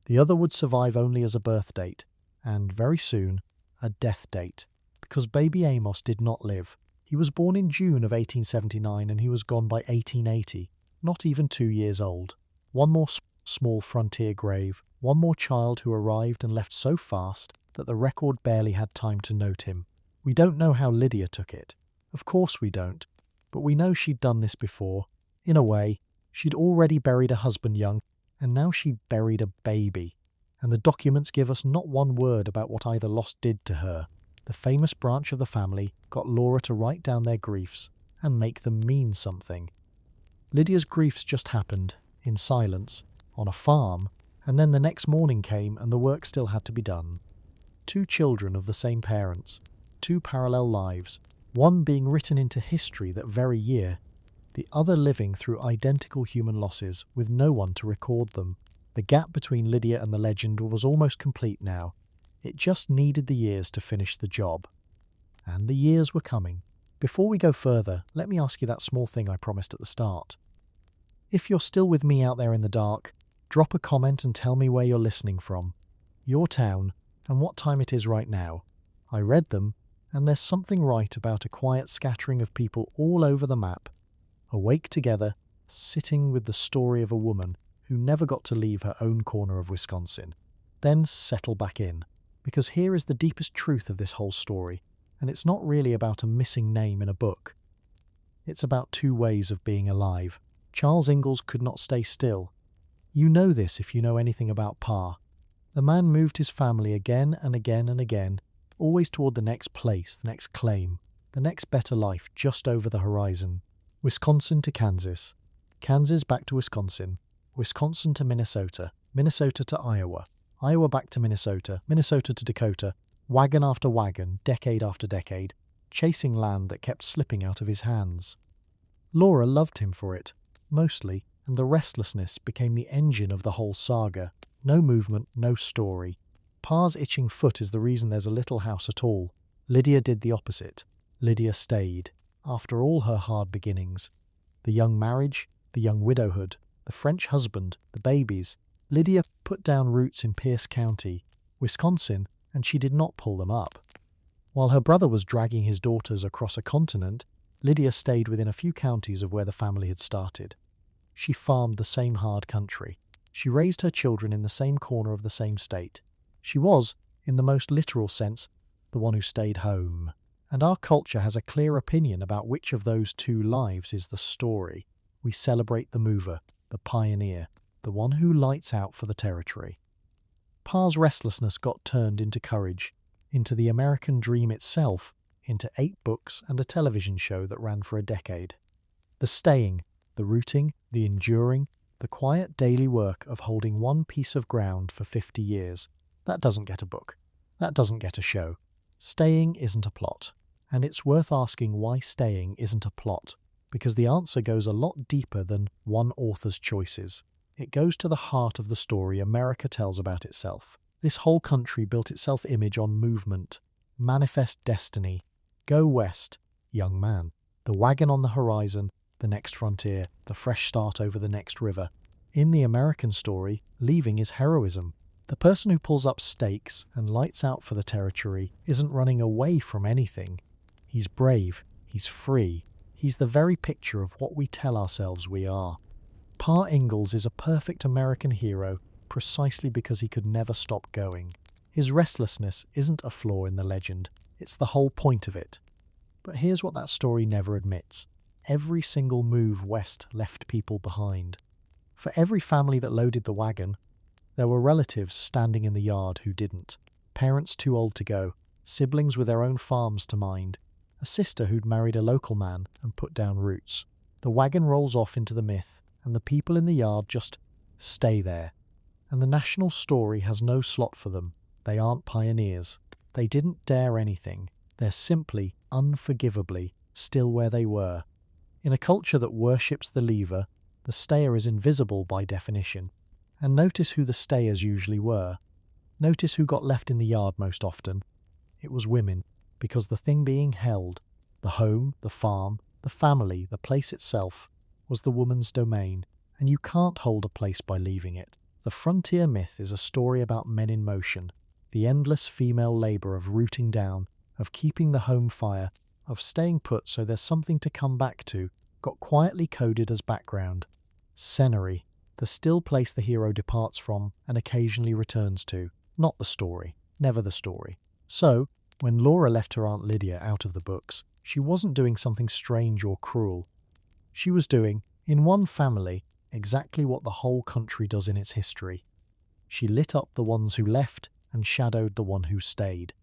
[SPEAKER 1] The other would survive only as a birth date, and, very soon, a death date, because baby Amos did not live. He was born in June of 1879 and he was gone by 1880, not even 2 years old. One more small frontier grave, one more child who arrived and left so fast that the record barely had time to note him. We don't know how Lydia took it. Of course we don't, but we know she'd done this before. In a way, she'd already buried a husband young, and now she buried a baby. And the documents give us not one word about what either loss did to her. The famous branch of the family got Laura to write down their griefs and make them mean something. Lydia's griefs just happened, in silence, on a farm, and then the next morning came and the work still had to be done. 2 children of the same parents, 2 parallel lives, one being written into history that very year, the other living through identical human losses with no one to record them. The gap between Lydia and the legend was almost complete now. It just needed the years to finish the job. And the years were coming. Before we go further, let me ask you that small thing I promised at the start. If you're still with me out there in the dark, drop a comment and tell me where you're listening from, your town, and what time it is right now. I read them, and there's something right about a quiet scattering of people all over the map, awake together, sitting with the story of a woman who never got to leave her own corner of Wisconsin, then settle back in. Because here is the deepest truth of this whole story, and it's not really about a missing name in a book. It's about two ways of being alive. Charles Ingalls could not stay still. You know this if you know anything about Pa. The man moved his family again and again and again, always toward the next place, the next claim, the next better life just over the horizon. Wisconsin to Kansas, Kansas back to Wisconsin, Wisconsin to Minnesota, Minnesota to Iowa, Iowa back to Minnesota, Minnesota to Dakota, wagon after wagon, decade after decade, chasing land that kept slipping out of his hands. Laura loved him for it, mostly, and the restlessness became the engine of the whole saga. No movement, no story. Pa's itching foot is the reason there's a little house at all. Lydia did the opposite. Lydia stayed, after all her hard beginnings. The young marriage, the young widowhood, the French husband, the babies. Lydia put down roots in Pierce County, Wisconsin, and she did not pull them up. While her brother was dragging his daughters across a continent, Lydia stayed within a few counties of where the family had started. She farmed the same hard country. She raised her children in the same corner of the same state. She was, in the most literal sense, the one who stayed home. And our culture has a clear opinion about which of those two lives is the story. We celebrate the mover, the pioneer, the one who lights out for the territory. Pa's restlessness got turned into courage, into the American dream itself, into 8 books and a television show that ran for a decade. The staying, the rooting, the enduring, the quiet daily work of holding one piece of ground for 50 years. That doesn't get a book. That doesn't get a show. Staying isn't a plot. And it's worth asking why staying isn't a plot, because the answer goes a lot deeper than one author's choices. It goes to the heart of the story America tells about itself. This whole country built its self-image on movement, manifest destiny, go west, young man, the wagon on the horizon, the next frontier, the fresh start over the next river. In the American story, leaving is heroism. The person who pulls up stakes and lights out for the territory isn't running away from anything. He's brave, he's free, he's the very picture of what we tell ourselves we are. Pa Ingalls is a perfect American hero precisely because he could never stop going. His restlessness isn't a flaw in the legend, it's the whole point of it. But here's what that story never admits. Every single move west left people behind. For every family that loaded the wagon, there were relatives standing in the yard who didn't. Parents too old to go, siblings with their own farms to mind, a sister who'd married a local man and put down roots. The wagon rolls off into the myth, and the people in the yard just stay there. And the national story has no slot for them. They aren't pioneers. They didn't dare anything. They're simply, unforgivably, still where they were. In a culture that worships the leaver, the stayer is invisible by definition. And notice who the stayers usually were. Notice who got left in the yard most often. It was women, because the thing being held, the home, the farm, the family, the place itself, was the woman's domain, and you can't hold a place by leaving it. The frontier myth is a story about men in motion, the endless female labour of rooting down, of keeping the home fire, of staying put so there's something to come back to, got quietly coded as background. Scenery, the still place the hero departs from and occasionally returns to, not the story, never the story. So, when Laura left her Aunt Lydia out of the books, she wasn't doing something strange or cruel. She was doing, in one family, exactly what the whole country does in its history. She lit up the ones who left and shadowed the one who stayed.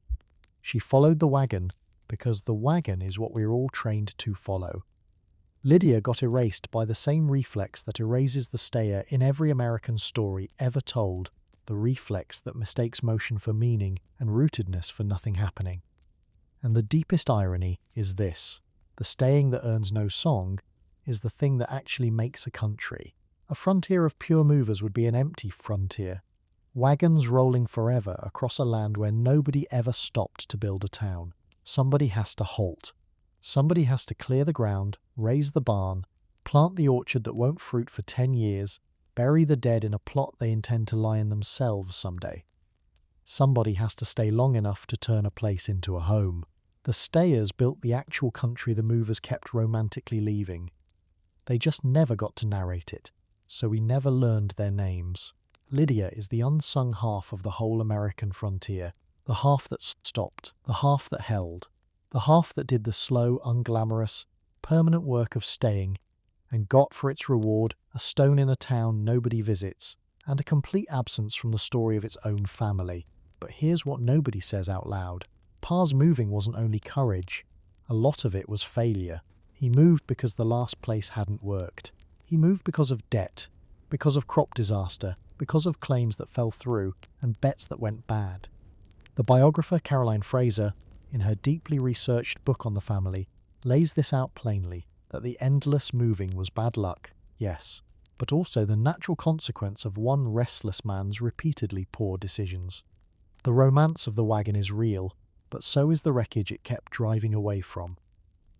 [SPEAKER 1] She followed the wagon because the wagon is what we're all trained to follow. Lydia got erased by the same reflex that erases the stayer in every American story ever told, the reflex that mistakes motion for meaning and rootedness for nothing happening. And the deepest irony is this: the staying that earns no song is the thing that actually makes a country. A frontier of pure movers would be an empty frontier. Wagons rolling forever across a land where nobody ever stopped to build a town. Somebody has to halt. Somebody has to clear the ground, raise the barn, plant the orchard that won't fruit for 10 years, bury the dead in a plot they intend to lie in themselves someday. Somebody has to stay long enough to turn a place into a home. The stayers built the actual country the movers kept romantically leaving. They just never got to narrate it, so we never learned their names. Lydia is the unsung half of the whole American frontier, the half that stopped, the half that held, the half that did the slow, unglamorous, permanent work of staying, and got for its reward a stone in a town nobody visits, and a complete absence from the story of its own family. But here's what nobody says out loud. Pa's moving wasn't only courage. A lot of it was failure. He moved because the last place hadn't worked. He moved because of debt, because of crop disaster, because of claims that fell through, and bets that went bad. The biographer Caroline Fraser, in her deeply researched book on the family, lays this out plainly, that the endless moving was bad luck, yes, but also the natural consequence of one restless man's repeatedly poor decisions. The romance of the wagon is real, but so is the wreckage it kept driving away from.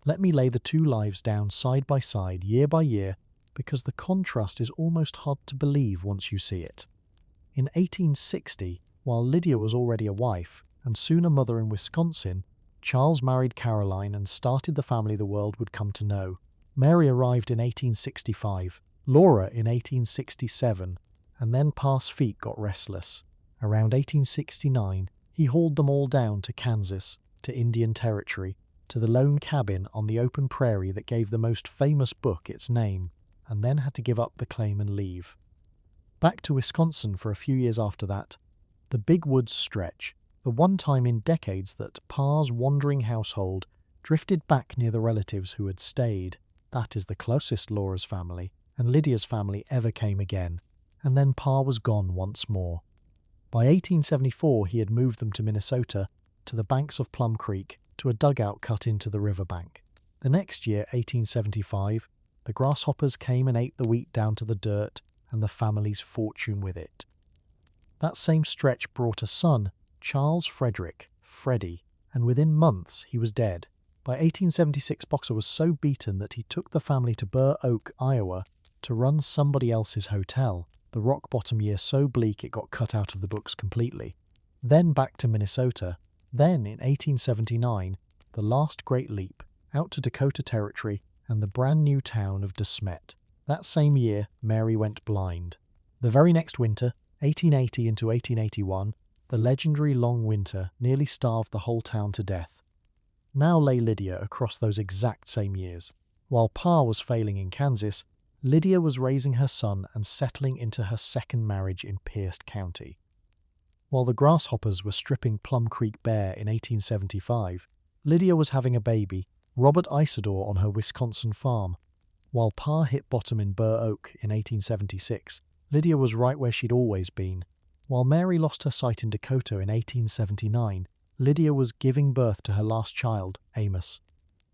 [SPEAKER 1] Let me lay the two lives down side by side, year by year, because the contrast is almost hard to believe once you see it. In 1860, while Lydia was already a wife, and soon a mother in Wisconsin, Charles married Caroline and started the family the world would come to know. Mary arrived in 1865, Laura in 1867, and then Pa's feet got restless. Around 1869, he hauled them all down to Kansas, to Indian Territory, to the lone cabin on the open prairie that gave the most famous book its name, and then had to give up the claim and leave. Back to Wisconsin for a few years after that, the big woods stretch, the one time in decades that Pa's wandering household drifted back near the relatives who had stayed. That is the closest Laura's family, and Lydia's family ever came again, and then Pa was gone once more. By 1874 he had moved them to Minnesota, to the banks of Plum Creek, to a dugout cut into the riverbank. The next year, 1875, the grasshoppers came and ate the wheat down to the dirt, and the family's fortune with it. That same stretch brought a son, Charles Frederick, Freddie, and within months he was dead. By 1876 Boxer was so beaten that he took the family to Burr Oak, Iowa, to run somebody else's hotel, the rock bottom year so bleak it got cut out of the books completely. Then back to Minnesota. Then, in 1879, the last great leap, out to Dakota Territory and the brand new town of De Smet. That same year, Mary went blind. The very next winter, 1880 into 1881, the legendary long winter nearly starved the whole town to death. Now lay Lydia across those exact same years. While Pa was failing in Kansas, Lydia was raising her son and settling into her second marriage in Pierce County. While the grasshoppers were stripping Plum Creek bare in 1875, Lydia was having a baby, Robert Isidore, on her Wisconsin farm. While Pa hit bottom in Burr Oak in 1876, Lydia was right where she'd always been. While Mary lost her sight in Dakota in 1879, Lydia was giving birth to her last child, Amos,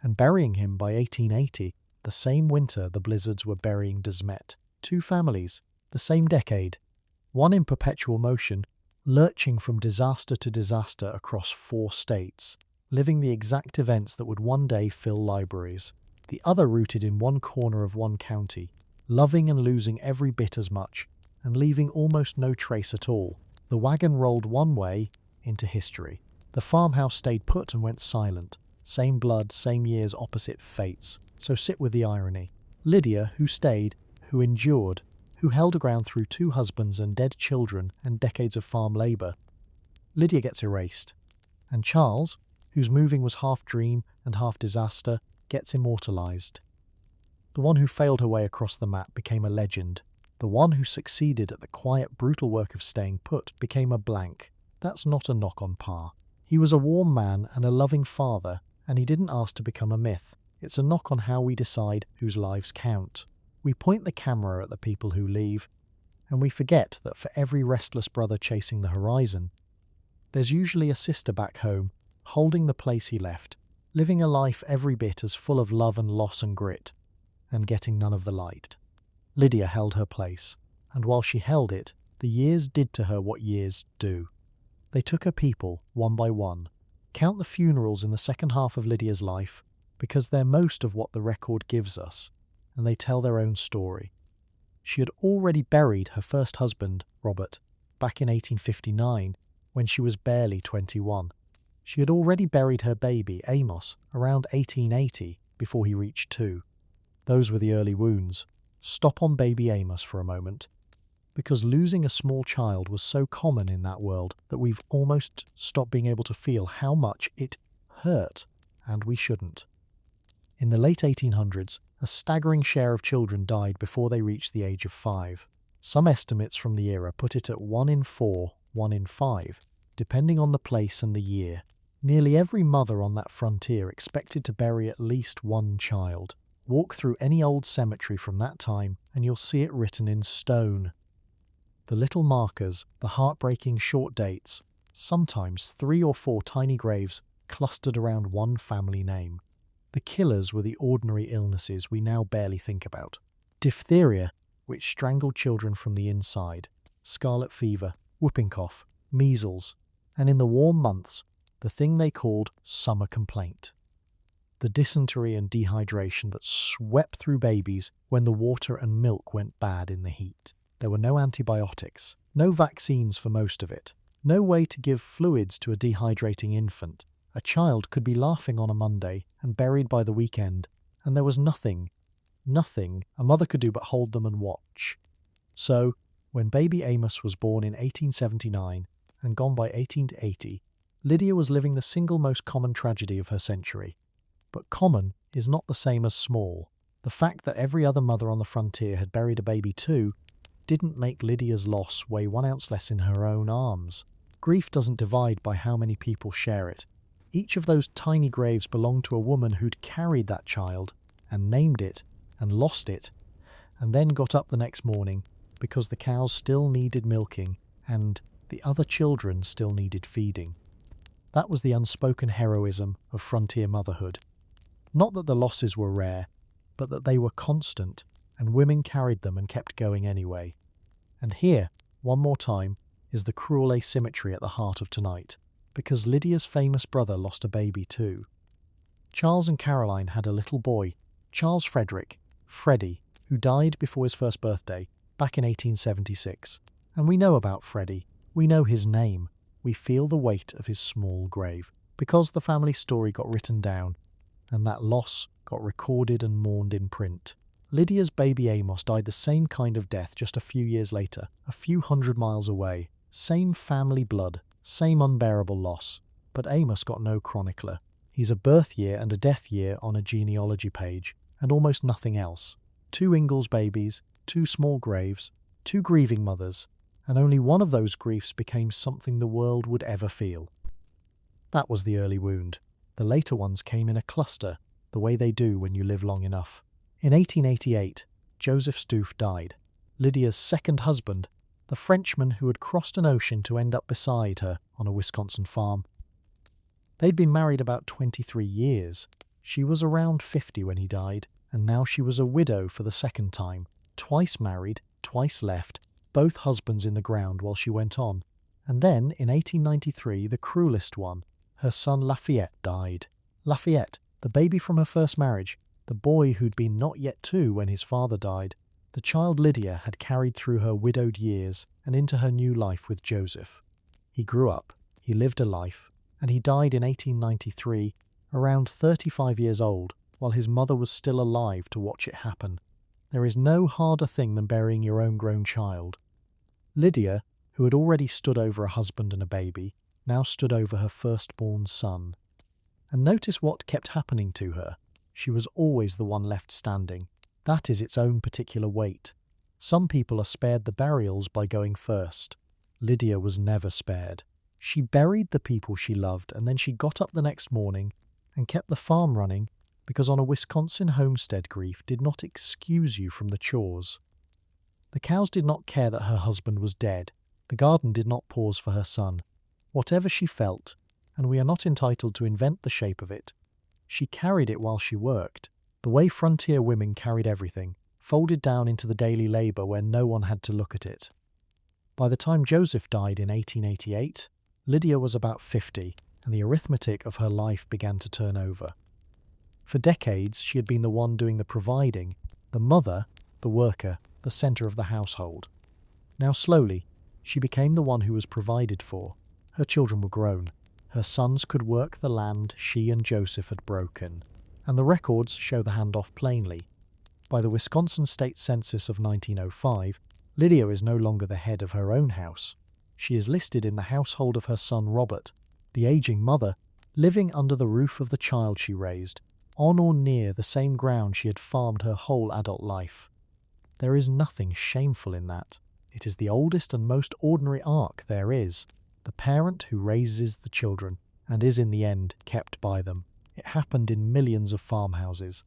[SPEAKER 1] and burying him by 1880, the same winter the blizzards were burying De Smet. Two families, the same decade, one in perpetual motion, lurching from disaster to disaster across 4 states, living the exact events that would one day fill libraries, the other rooted in one corner of one county, loving and losing every bit as much, and leaving almost no trace at all. The wagon rolled one way into history. The farmhouse stayed put and went silent. Same blood, same years, opposite fates. So sit with the irony. Lydia, who stayed, who endured, who held her ground through 2 husbands and dead children and decades of farm labour. Lydia gets erased. And Charles, whose moving was half dream and half disaster, gets immortalised. The one who failed her way across the map became a legend. The one who succeeded at the quiet, brutal work of staying put became a blank. That's not a knock on Pa. He was a warm man and a loving father, and he didn't ask to become a myth. It's a knock on how we decide whose lives count. We point the camera at the people who leave, and we forget that for every restless brother chasing the horizon, there's usually a sister back home, holding the place he left, living a life every bit as full of love and loss and grit. and getting none of the light. Lydia held her place, and while she held it, the years did to her what years do. They took her people, one by one. Count the funerals in the second half of Lydia's life, because they're most of what the record gives us, and they tell their own story. She had already buried her first husband, Robert, back in 1859, when she was barely 21. She had already buried her baby, Amos, around 1880, before he reached 2. Those were the early wounds. Stop on baby Amos for a moment, because losing a small child was so common in that world that we've almost stopped being able to feel how much it hurt, and we shouldn't. In the late 1800s, a staggering share of children died before they reached the age of 5. Some estimates from the era put it at 1 in 4, 1 in 5, depending on the place and the year. Nearly every mother on that frontier expected to bury at least one child. Walk through any old cemetery from that time and you'll see it written in stone. The little markers, the heartbreaking short dates, sometimes 3 or 4 tiny graves clustered around one family name. The killers were the ordinary illnesses we now barely think about. Diphtheria, which strangled children from the inside, scarlet fever, whooping cough, measles, and in the warm months, the thing they called summer complaint. The dysentery and dehydration that swept through babies when the water and milk went bad in the heat. There were no antibiotics, no vaccines for most of it, no way to give fluids to a dehydrating infant. A child could be laughing on a Monday and buried by the weekend, and there was nothing a mother could do but hold them and watch. So, when baby Amos was born in 1879 and gone by 1880, Lydia was living the single most common tragedy of her century. But common is not the same as small. The fact that every other mother on the frontier had buried a baby too didn't make Lydia's loss weigh 1 ounce less in her own arms. Grief doesn't divide by how many people share it. Each of those tiny graves belonged to a woman who'd carried that child and named it and lost it, and then got up the next morning because the cows still needed milking and the other children still needed feeding. That was the unspoken heroism of frontier motherhood. Not that the losses were rare, but that they were constant, and women carried them and kept going anyway. And here, one more time, is the cruel asymmetry at the heart of tonight, because Lydia's famous brother lost a baby too. Charles and Caroline had a little boy, Charles Frederick, Freddie, who died before his first birthday, back in 1876. And we know about Freddie. We know his name. We feel the weight of his small grave, because the family story got written down, and that loss got recorded and mourned in print. Lydia's baby Amos died the same kind of death just a few years later, a few 100 miles away. Same family blood, same unbearable loss. But Amos got no chronicler. He's a birth year and a death year on a genealogy page, and almost nothing else. 2 Ingalls babies, 2 small graves, 2 grieving mothers, and only one of those griefs became something the world would ever feel. That was the early wound. The later ones came in a cluster, the way they do when you live long enough. In 1888, Joseph Stoof died. Lydia's second husband, the Frenchman who had crossed an ocean to end up beside her on a Wisconsin farm. They'd been married about 23 years. She was around 50 when he died, and now she was a widow for the second time. Twice married, twice left, both husbands in the ground while she went on. And then, in 1893, the cruelest one, her son Lafayette died. Lafayette, the baby from her first marriage, the boy who'd been not yet 2 when his father died. The child Lydia had carried through her widowed years and into her new life with Joseph. He grew up, he lived a life, and he died in 1893, around 35 years old, while his mother was still alive to watch it happen. There is no harder thing than burying your own grown child. Lydia, who had already stood over a husband and a baby, now stood over her firstborn son. And notice what kept happening to her. She was always the one left standing. That is its own particular weight. Some people are spared the burials by going first. Lydia was never spared. She buried the people she loved, and then she got up the next morning and kept the farm running, because on a Wisconsin homestead grief did not excuse you from the chores. The cows did not care that her husband was dead. The garden did not pause for her son. Whatever she felt, and we are not entitled to invent the shape of it, she carried it while she worked. The way frontier women carried everything, folded down into the daily labour where no one had to look at it. By the time Joseph died in 1888, Lydia was about 50, and the arithmetic of her life began to turn over. For decades, she had been the one doing the providing, the mother, the worker, the centre of the household. Now slowly, she became the one who was provided for. Her children were grown. Her sons could work the land she and Joseph had broken, and the records show the handoff plainly. By the Wisconsin State Census of 1905, Lydia is no longer the head of her own house. She is listed in the household of her son Robert, the aging mother, living under the roof of the child she raised, on or near the same ground she had farmed her whole adult life. There is nothing shameful in that. It is the oldest and most ordinary arc there is, the parent who raises the children and is in the end kept by them. It happened in millions of farmhouses.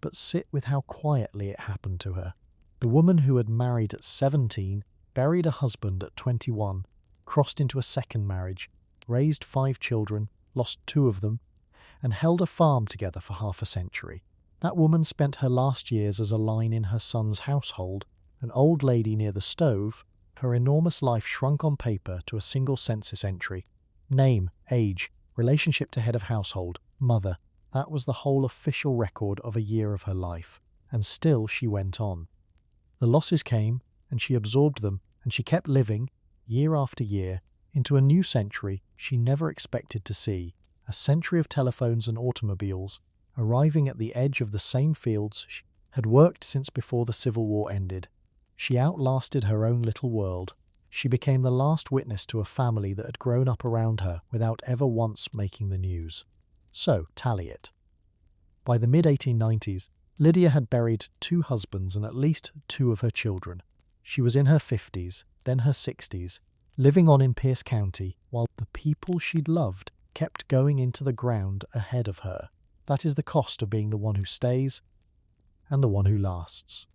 [SPEAKER 1] But sit with how quietly it happened to her. The woman who had married at 17, buried a husband at 21, crossed into a second marriage, raised 5 children, lost 2 of them, and held a farm together for half a century. That woman spent her last years as a line in her son's household, an old lady near the stove, her enormous life shrunk on paper to a single census entry. Name, age, relationship to head of household, mother. That was the whole official record of a year of her life. And still she went on. The losses came, and she absorbed them, and she kept living, year after year, into a new century she never expected to see, a century of telephones and automobiles, arriving at the edge of the same fields she had worked since before the Civil War ended. She outlasted her own little world. She became the last witness to a family that had grown up around her without ever once making the news. So, tally it. By the mid-1890s, Lydia had buried 2 husbands and at least 2 of her children. She was in her 50s, then her 60s, living on in Pierce County, while the people she'd loved kept going into the ground ahead of her. That is the cost of being the one who stays and the one who lasts.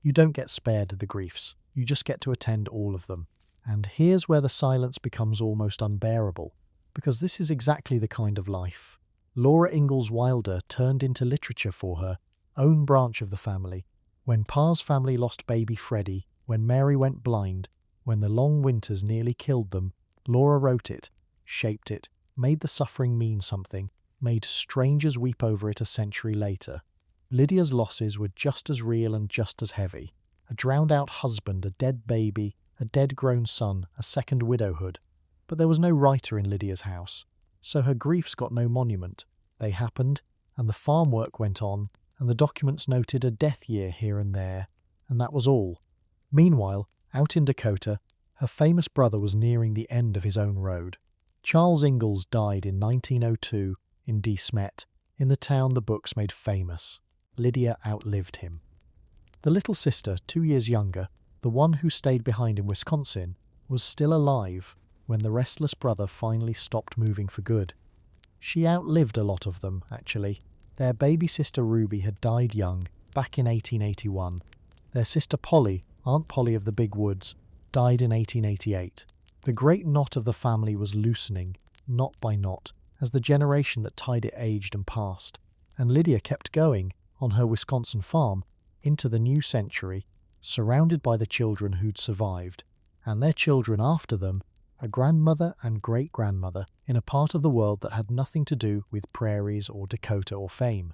[SPEAKER 1] You don't get spared the griefs, you just get to attend all of them. And here's where the silence becomes almost unbearable, because this is exactly the kind of life Laura Ingalls Wilder turned into literature for her own branch of the family. When Pa's family lost baby Freddie, when Mary went blind, when the long winters nearly killed them, Laura wrote it, shaped it, made the suffering mean something, made strangers weep over it a century later. Lydia's losses were just as real and just as heavy. A drowned-out husband, a dead baby, a dead-grown son, a second widowhood. But there was no writer in Lydia's house, so her griefs got no monument. They happened, and the farm work went on, and the documents noted a death year here and there, and that was all. Meanwhile, out in Dakota, her famous brother was nearing the end of his own road. Charles Ingalls died in 1902 in De Smet, in the town the books made famous. Lydia outlived him. The little sister, 2 years younger, the one who stayed behind in Wisconsin, was still alive when the restless brother finally stopped moving for good. She outlived a lot of them, actually. Their baby sister Ruby had died young, back in 1881. Their sister Polly, Aunt Polly of the Big Woods, died in 1888. The great knot of the family was loosening, knot by knot, as the generation that tied it aged and passed. And Lydia kept going, on her Wisconsin farm, into the new century, surrounded by the children who'd survived, and their children after them, a grandmother and great-grandmother, in a part of the world that had nothing to do with prairies or Dakota or fame.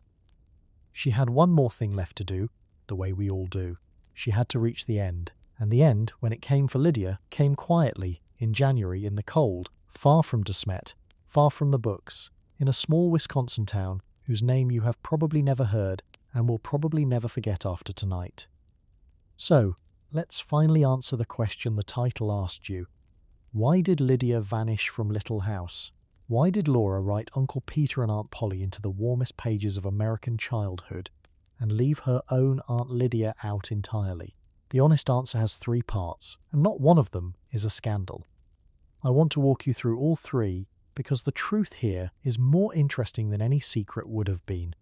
[SPEAKER 1] She had one more thing left to do, the way we all do. She had to reach the end, and the end, when it came for Lydia, came quietly, in January, in the cold, far from De Smet, far from the books, in a small Wisconsin town whose name you have probably never heard and will probably never forget after tonight. So, let's finally answer the question the title asked you. Why did Lydia vanish from Little House? Why did Laura write Uncle Peter and Aunt Polly into the warmest pages of American childhood and leave her own Aunt Lydia out entirely? The honest answer has 3 parts, and not one of them is a scandal. I want to walk you through all 3 because the truth here is more interesting than any secret would have been.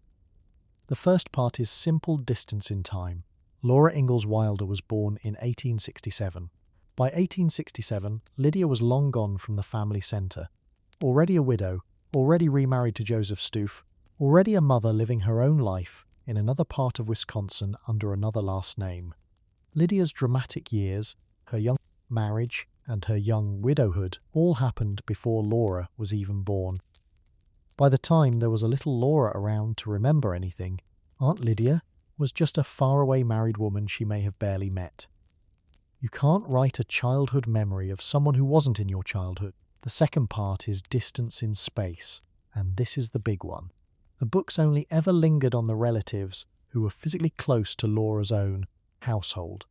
[SPEAKER 1] The first part is simple distance in time. Laura Ingalls Wilder was born in 1867. By 1867, Lydia was long gone from the family centre. Already a widow, already remarried to Joseph Stoof, already a mother living her own life in another part of Wisconsin under another last name. Lydia's dramatic years, her young marriage, and her young widowhood all happened before Laura was even born. By the time there was a little Laura around to remember anything, Aunt Lydia was just a faraway married woman she may have barely met. You can't write a childhood memory of someone who wasn't in your childhood. The second part is distance in space, and this is the big one. The books only ever lingered on the relatives who were physically close to Laura's own household.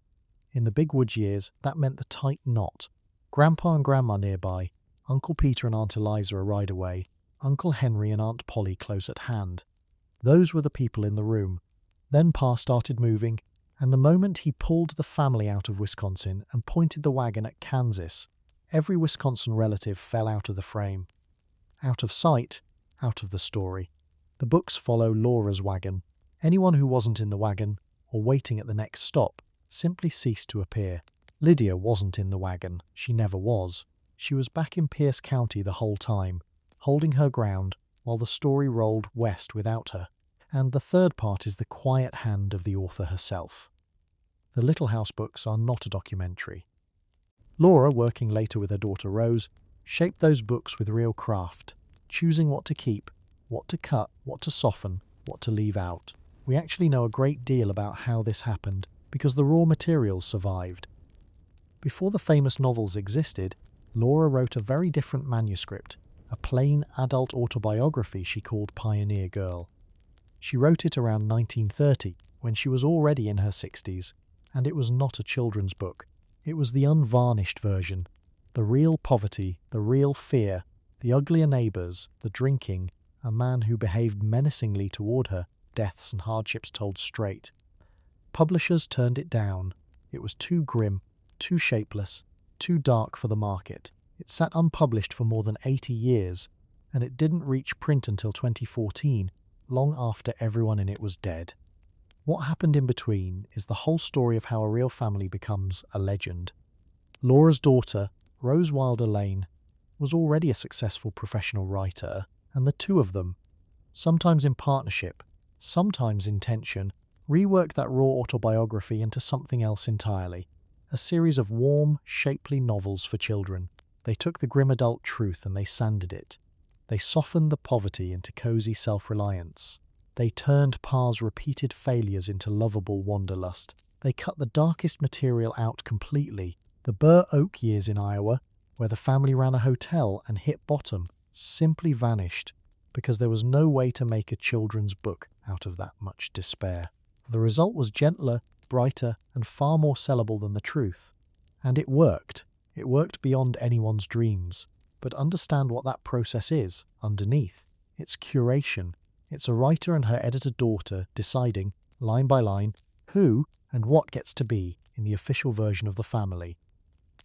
[SPEAKER 1] In the Big Woods years, that meant the tight knot. Grandpa and Grandma nearby, Uncle Peter and Aunt Eliza a ride away, Uncle Henry and Aunt Polly close at hand. Those were the people in the room. Then Pa started moving, and the moment he pulled the family out of Wisconsin and pointed the wagon at Kansas, every Wisconsin relative fell out of the frame. Out of sight, out of the story. The books follow Laura's wagon. Anyone who wasn't in the wagon, or waiting at the next stop, simply ceased to appear. Lydia wasn't in the wagon. She never was. She was back in Pierce County the whole time, holding her ground while the story rolled west without her. And the third part is the quiet hand of the author herself. The Little House books are not a documentary. Laura, working later with her daughter Rose, shaped those books with real craft, choosing what to keep, what to cut, what to soften, what to leave out. We actually know a great deal about how this happened because the raw materials survived. Before the famous novels existed, Laura wrote a very different manuscript, a plain adult autobiography she called Pioneer Girl. She wrote it around 1930, when she was already in her 60s, and it was not a children's book. It was the unvarnished version. The real poverty, the real fear, the uglier neighbours, the drinking, a man who behaved menacingly toward her, deaths and hardships told straight. Publishers turned it down. It was too grim, too shapeless, too dark for the market. It sat unpublished for more than 80 years, and it didn't reach print until 2014, long after everyone in it was dead. What happened in between is the whole story of how a real family becomes a legend. Laura's daughter, Rose Wilder Lane, was already a successful professional writer, and the two of them, sometimes in partnership, sometimes in tension, reworked that raw autobiography into something else entirely, a series of warm, shapely novels for children. They took the grim adult truth and they sanded it. They softened the poverty into cozy self-reliance. They turned Pa's repeated failures into lovable wanderlust. They cut the darkest material out completely. The Burr Oak years in Iowa, where the family ran a hotel and hit bottom, simply vanished because there was no way to make a children's book out of that much despair. The result was gentler, brighter, and far more sellable than the truth. And it worked. It worked beyond anyone's dreams. But understand what that process is underneath. It's curation. It's a writer and her editor-daughter deciding, line by line, who and what gets to be in the official version of the family.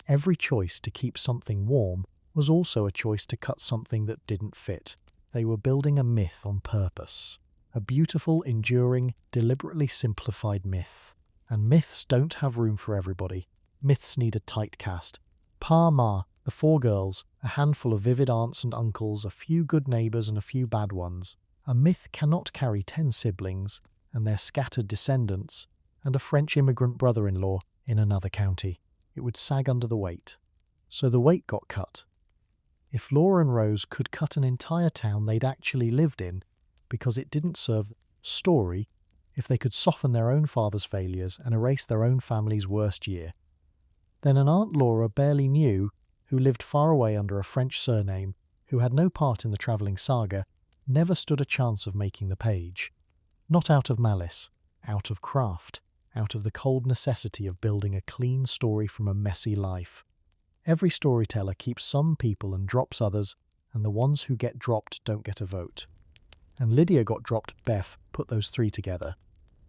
[SPEAKER 1] Every choice to keep something warm was also a choice to cut something that didn't fit. They were building a myth on purpose. A beautiful, enduring, deliberately simplified myth. And myths don't have room for everybody. Myths need a tight cast. Pa, Ma, the four girls, a handful of vivid aunts and uncles, a few good neighbours and a few bad ones. A myth cannot carry 10 siblings and their scattered descendants and a French immigrant brother-in-law in another county. It would sag under the weight. So the weight got cut. If Laura and Rose could cut an entire town they'd actually lived in because it didn't serve the story, if they could soften their own father's failures and erase their own family's worst year, then an Aunt Laura barely knew, who lived far away under a French surname, who had no part in the travelling saga, never stood a chance of making the page. Not out of malice, out of craft, out of the cold necessity of building a clean story from a messy life. Every storyteller keeps some people and drops others, and the ones who get dropped don't get a vote. And Lydia got dropped. Beth put those three together.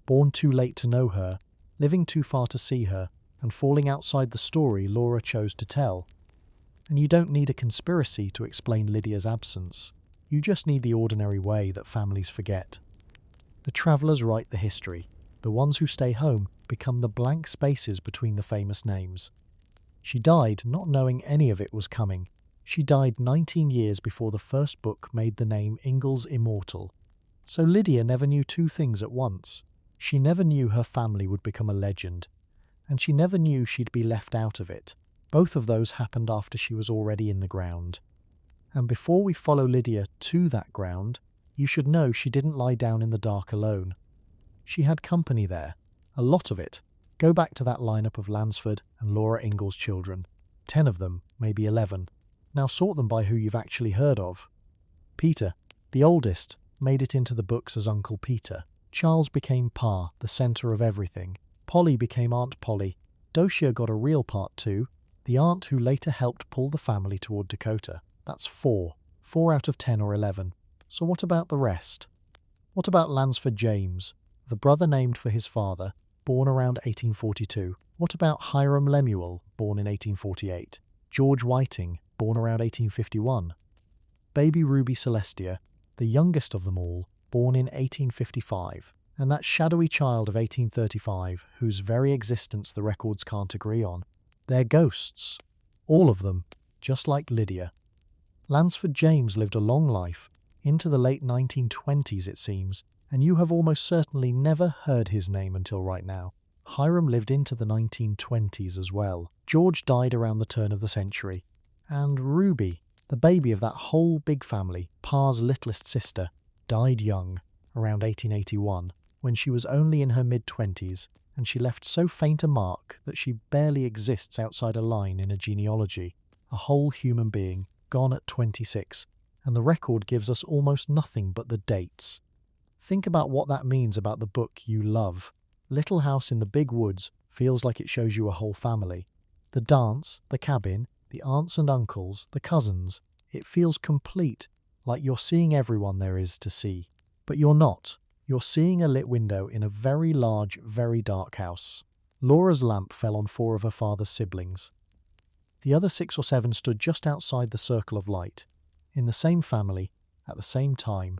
[SPEAKER 1] Born too late to know her, living too far to see her, and falling outside the story Laura chose to tell. And you don't need a conspiracy to explain Lydia's absence. You just need the ordinary way that families forget. The travellers write the history. The ones who stay home become the blank spaces between the famous names. She died not knowing any of it was coming. She died 19 years before the first book made the name Ingalls immortal. So Lydia never knew two things at once. She never knew her family would become a legend, and she never knew she'd be left out of it. Both of those happened after she was already in the ground. And before we follow Lydia to that ground, you should know she didn't lie down in the dark alone. She had company there, a lot of it. Go back to that lineup of Lansford and Laura Ingalls children. 10 of them, maybe 11. Now sort them by who you've actually heard of. Peter, the oldest, made it into the books as Uncle Peter. Charles became Pa, the centre of everything. Polly became Aunt Polly. Docia got a real part too, the aunt who later helped pull the family toward Dakota. That's 4. 4 out of 10 or 11. So what about the rest? What about Lansford James, the brother named for his father, born around 1842? What about Hiram Lemuel, born in 1848? George Whiting, born around 1851? Baby Ruby Celestia, the youngest of them all, born in 1855, and that shadowy child of 1835, whose very existence the records can't agree on. They're ghosts. All of them, just like Lydia. Lansford James lived a long life, into the late 1920s it seems, and you have almost certainly never heard his name until right now. Hiram lived into the 1920s as well. George died around the turn of the century. And Ruby, the baby of that whole big family, Pa's littlest sister, died young, around 1881, when she was only in her mid-20s, and she left so faint a mark that she barely exists outside a line in a genealogy. A whole human being, gone at 26, and the record gives us almost nothing but the dates. Think about what that means about the book you love. Little House in the Big Woods feels like it shows you a whole family. The dance, the cabin, the aunts and uncles, the cousins, it feels complete, like you're seeing everyone there is to see. But you're not. You're seeing a lit window in a very large, very dark house. Laura's lamp fell on 4 of her father's siblings. The other 6 or 7 stood just outside the circle of light, in the same family, at the same time,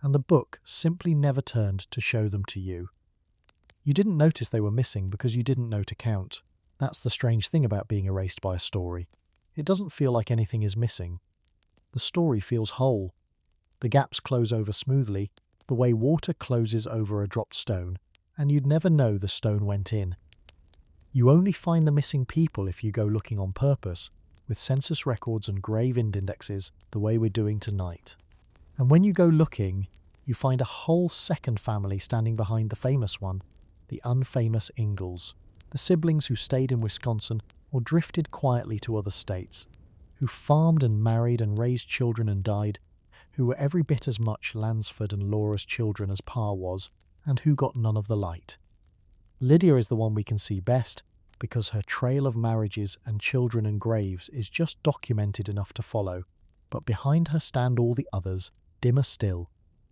[SPEAKER 1] and the book simply never turned to show them to you. You didn't notice they were missing because you didn't know to count. That's the strange thing about being erased by a story. It doesn't feel like anything is missing. The story feels whole. The gaps close over smoothly, the way water closes over a dropped stone, and you'd never know the stone went in. You only find the missing people if you go looking on purpose, with census records and grave indexes the way we're doing tonight. And when you go looking, you find a whole second family standing behind the famous one, the unfamous Ingalls, the siblings who stayed in Wisconsin or drifted quietly to other states, who farmed and married and raised children and died, who were every bit as much Lansford and Laura's children as Pa was, and who got none of the light. Lydia is the one we can see best, because her trail of marriages and children and graves is just documented enough to follow, but behind her stand all the others, dimmer still.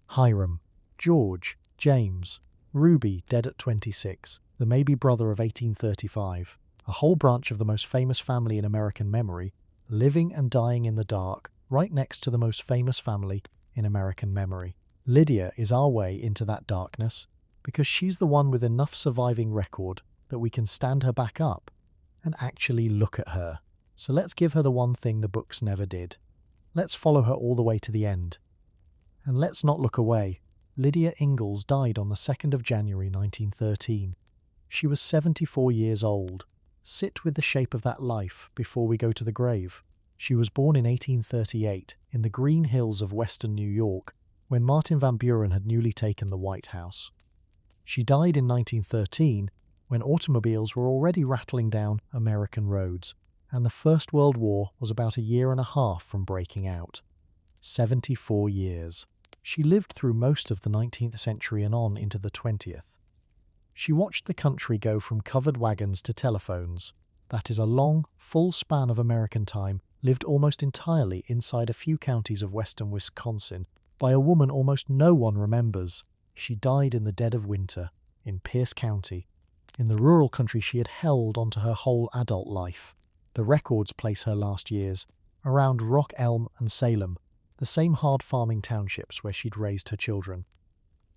[SPEAKER 1] Hiram, George, James, Ruby, dead at 26, the maybe brother of 1835, a whole branch of the most famous family in American memory, living and dying in the dark, right next to the most famous family in American memory. Lydia is our way into that darkness, because she's the one with enough surviving record that we can stand her back up and actually look at her. So let's give her the one thing the books never did. Let's follow her all the way to the end. And let's not look away. Lydia Ingalls died on the 2nd of January 1913. She was 74 years old. Sit with the shape of that life before we go to the grave. She was born in 1838 in the green hills of western New York, when Martin Van Buren had newly taken the White House. She died in 1913 when automobiles were already rattling down American roads, and the First World War was about a year and a half from breaking out. 74 years. She lived through most of the 19th century and on into the 20th. She watched the country go from covered wagons to telephones. That is a long, full span of American time, lived almost entirely inside a few counties of western Wisconsin, by a woman almost no one remembers. She died in the dead of winter, in Pierce County, in the rural country she had held onto her whole adult life. The records place her last years around Rock Elm and Salem, the same hard farming townships where she'd raised her children.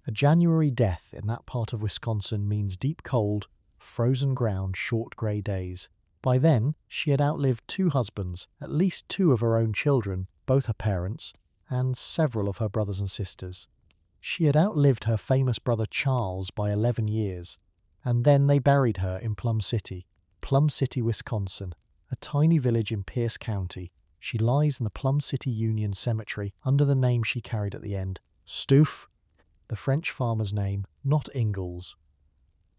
[SPEAKER 1] A January death in that part of Wisconsin means deep cold, frozen ground, short grey days. By then, she had outlived 2 husbands, at least 2 of her own children, both her parents, and several of her brothers and sisters. She had outlived her famous brother Charles by 11 years, and then they buried her in Plum City, Wisconsin, a tiny village in Pierce County. She lies in the Plum City Union Cemetery under the name she carried at the end, Stouff, the French farmer's name, not Ingalls.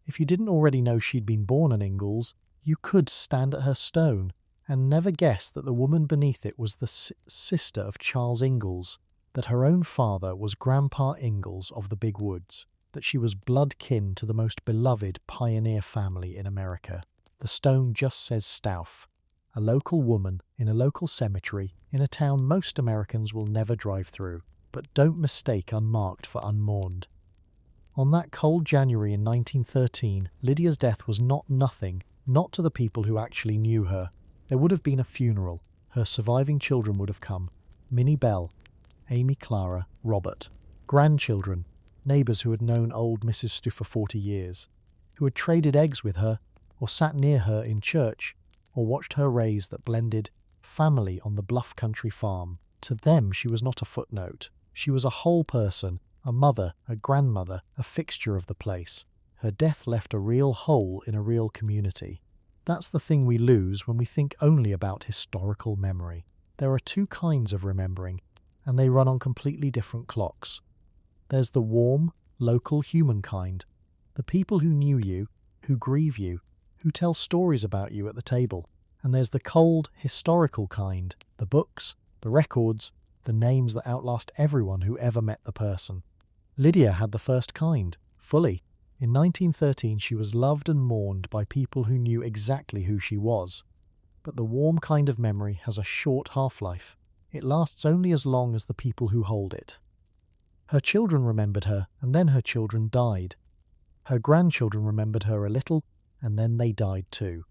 [SPEAKER 1] If you didn't already know she'd been born an Ingalls, you could stand at her stone and never guess that the woman beneath it was the sister of Charles Ingalls, that her own father was Grandpa Ingalls of the Big Woods, that she was blood kin to the most beloved pioneer family in America. The stone just says Stouff, a local woman in a local cemetery in a town most Americans will never drive through, but don't mistake unmarked for unmourned. On that cold January in 1913, Lydia's death was not nothing, not to the people who actually knew her. There would have been a funeral. Her surviving children would have come. Minnie Bell, Amy Clara, Robert. Grandchildren, neighbours who had known old Mrs. Stouff for 40 years, who had traded eggs with her, or sat near her in church, or watched her raise that blended family on the bluff country farm. To them she was not a footnote. She was a whole person, a mother, a grandmother, a fixture of the place. Her death left a real hole in a real community. That's the thing we lose when we think only about historical memory. There are two kinds of remembering, and they run on completely different clocks. There's the warm, local human kind, the people who knew you, who grieve you, who tell stories about you at the table. And there's the cold, historical kind, the books, the records, the names that outlast everyone who ever met the person. Lydia had the first kind, fully. In 1913 she was loved and mourned by people who knew exactly who she was. But the warm kind of memory has a short half-life. It lasts only as long as the people who hold it. Her children remembered her, and then her children died. Her grandchildren remembered her a little, and then they died too.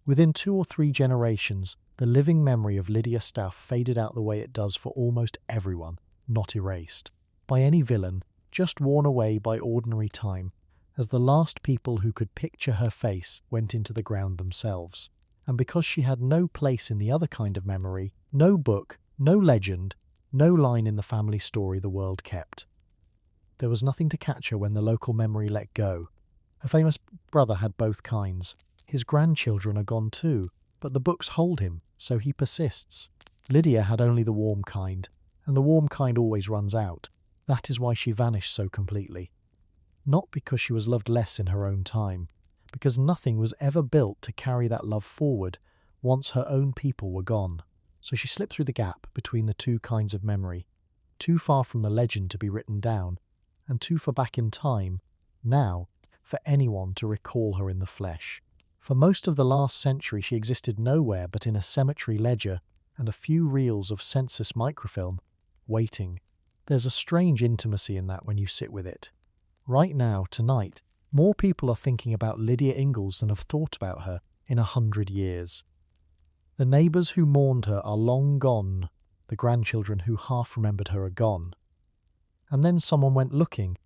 [SPEAKER 1] Within 2 or 3 generations, the living memory of Lydia Stouff faded out the way it does for almost everyone, not erased by any villain, just worn away by ordinary time, as the last people who could picture her face went into the ground themselves. And because she had no place in the other kind of memory, no book, no legend, no line in the family story the world kept. There was nothing to catch her when the local memory let go. Her famous brother had both kinds. His grandchildren are gone too, but the books hold him, so he persists. Lydia had only the warm kind, and the warm kind always runs out. That is why she vanished so completely. Not because she was loved less in her own time, because nothing was ever built to carry that love forward once her own people were gone. So she slipped through the gap between the two kinds of memory, too far from the legend to be written down, and too far back in time, now, for anyone to recall her in the flesh. For most of the last century she existed nowhere but in a cemetery ledger and a few reels of census microfilm, waiting. There's a strange intimacy in that when you sit with it. Right now, tonight, more people are thinking about Lydia Ingalls than have thought about her in 100 years. The neighbours who mourned her are long gone. The grandchildren who half remembered her are gone. And then someone went looking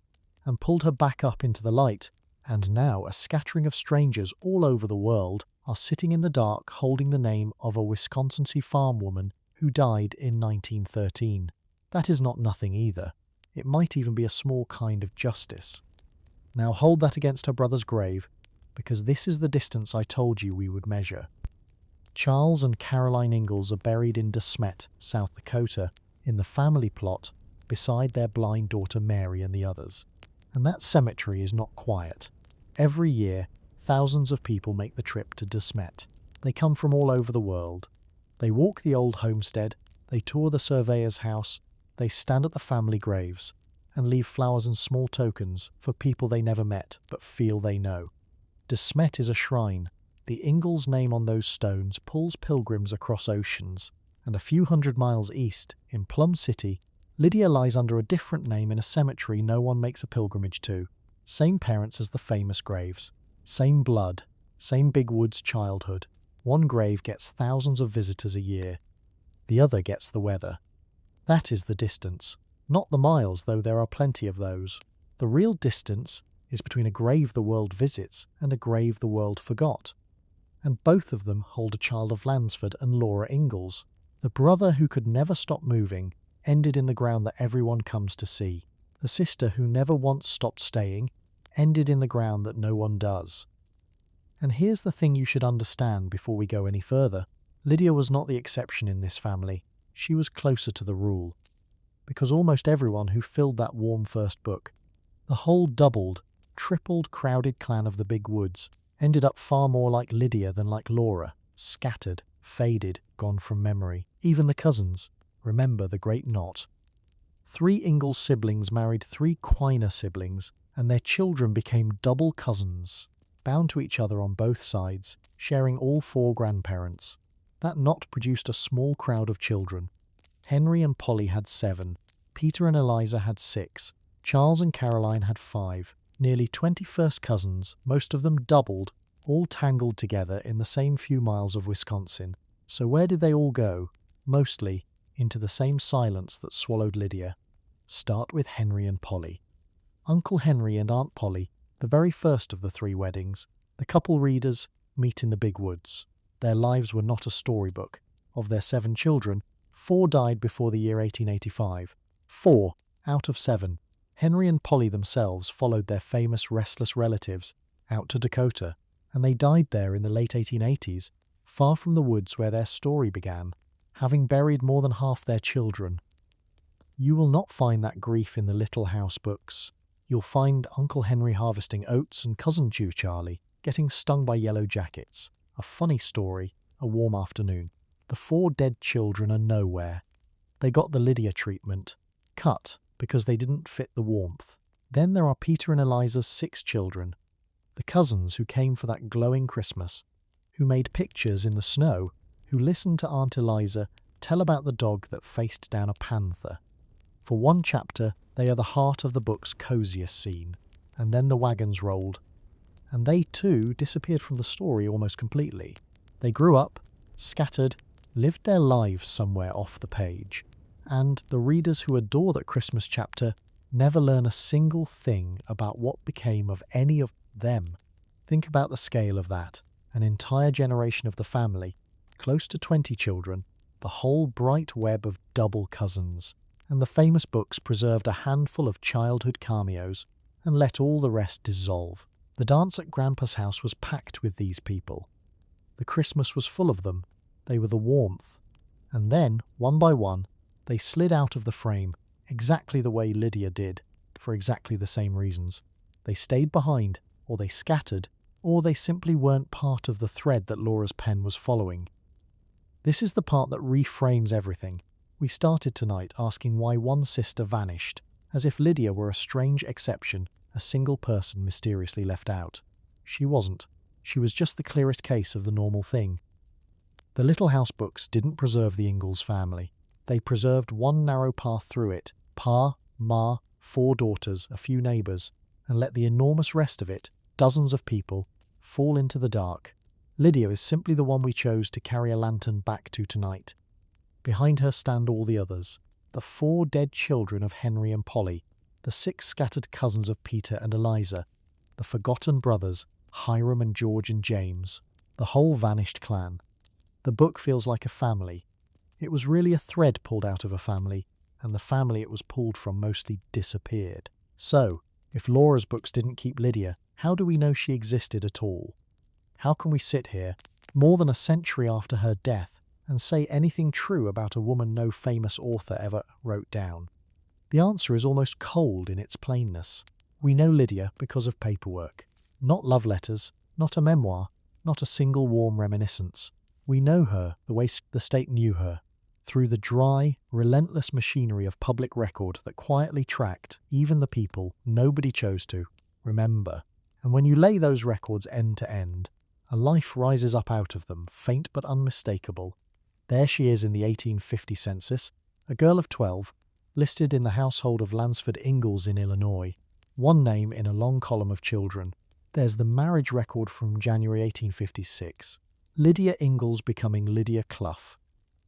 [SPEAKER 1] and pulled her back up into the light, and now a scattering of strangers all over the world are sitting in the dark holding the name of a Wisconsin farm woman who died in 1913. That is not nothing either. It might even be a small kind of justice. Now hold that against her brother's grave, because this is the distance I told you we would measure. Charles and Caroline Ingalls are buried in De Smet, South Dakota, in the family plot beside their blind daughter Mary and the others. And that cemetery is not quiet. Every year, thousands of people make the trip to De Smet. They come from all over the world. They walk the old homestead, they tour the surveyor's house, they stand at the family graves, and leave flowers and small tokens for people they never met but feel they know. De Smet is a shrine. The Ingalls name on those stones pulls pilgrims across oceans, and a few 100 miles east, in Plum City, Lydia lies under a different name in a cemetery no one makes a pilgrimage to. Same parents as the famous graves. Same blood. Same big woods childhood. One grave gets thousands of visitors a year. The other gets the weather. That is the distance. Not the miles, though there are plenty of those. The real distance is between a grave the world visits and a grave the world forgot. And both of them hold a child of Lansford and Laura Ingalls. The brother who could never stop moving ended in the ground that everyone comes to see. The sister who never once stopped staying ended in the ground that no one does. And here's the thing you should understand before we go any further. Lydia was not the exception in this family. She was closer to the rule. Because almost everyone who filled that warm first book, the whole doubled, tripled crowded clan of the Big Woods, ended up far more like Lydia than like Laura, scattered, faded, gone from memory. Even the cousins. Remember the great knot. 3 Ingalls siblings married 3 Quiner siblings, and their children became double cousins, bound to each other on both sides, sharing all 4 grandparents. That knot produced a small crowd of children. Henry and Polly had 7, Peter and Eliza had 6, Charles and Caroline had 5, nearly 20 first cousins, most of them doubled, all tangled together in the same few miles of Wisconsin. So where did they all go? Mostly into the same silence that swallowed Lydia. Start with Henry and Polly. Uncle Henry and Aunt Polly, the very first of the 3 weddings, the couple readers, meet in the Big Woods. Their lives were not a storybook. Of their 7 children, 4 died before the year 1885. 4 out of 7. Henry and Polly themselves followed their famous restless relatives out to Dakota, and they died there in the late 1880s, far from the woods where their story began, having buried more than half their children. You will not find that grief in the Little House books. You'll find Uncle Henry harvesting oats and Cousin Jew Charlie getting stung by yellow jackets. A funny story, a warm afternoon. The 4 dead children are nowhere. They got the Lydia treatment, cut because they didn't fit the warmth. Then there are Peter and Eliza's 6 children, the cousins who came for that glowing Christmas, who made pictures in the snow, who listened to Aunt Eliza tell about the dog that faced down a panther. For 1 chapter, they are the heart of the book's coziest scene, and then the wagons rolled, and they too disappeared from the story almost completely. They grew up, scattered, lived their lives somewhere off the page, and the readers who adore that Christmas chapter never learn a single thing about what became of any of them. Think about the scale of that. An entire generation of the family, close to 20 children, the whole bright web of double cousins, and the famous books preserved a handful of childhood cameos and let all the rest dissolve. The dance at Grandpa's house was packed with these people. The Christmas was full of them. They were the warmth. And then, one by one, they slid out of the frame, exactly the way Lydia did, for exactly the same reasons. They stayed behind, or they scattered, or they simply weren't part of the thread that Laura's pen was following. This is the part that reframes everything. We started tonight asking why one sister vanished, as if Lydia were a strange exception, a single person mysteriously left out. She wasn't. She was just the clearest case of the normal thing. The Little House books didn't preserve the Ingalls family. They preserved one narrow path through it, Pa, Ma, 4 daughters, a few neighbours, and let the enormous rest of it, dozens of people, fall into the dark. Lydia is simply the one we chose to carry a lantern back to tonight. Behind her stand all the others, the 4 dead children of Henry and Polly, the 6 scattered cousins of Peter and Eliza, the forgotten brothers, Hiram and George and James, the whole vanished clan. The book feels like a family. It was really a thread pulled out of a family, and the family it was pulled from mostly disappeared. So, if Laura's books didn't keep Lydia, how do we know she existed at all? How can we sit here, more than a century after her death, and say anything true about a woman no famous author ever wrote down? The answer is almost cold in its plainness. We know Lydia because of paperwork. Not love letters, not a memoir, not a single warm reminiscence. We know her the way the state knew her, through the dry, relentless machinery of public record that quietly tracked even the people nobody chose to remember. And when you lay those records end to end, a life rises up out of them, faint but unmistakable. There she is in the 1850 census, a girl of 12, listed in the household of Lansford Ingalls in Illinois, one name in a long column of children. There's the marriage record from January 1856, Lydia Ingalls becoming Lydia Clough.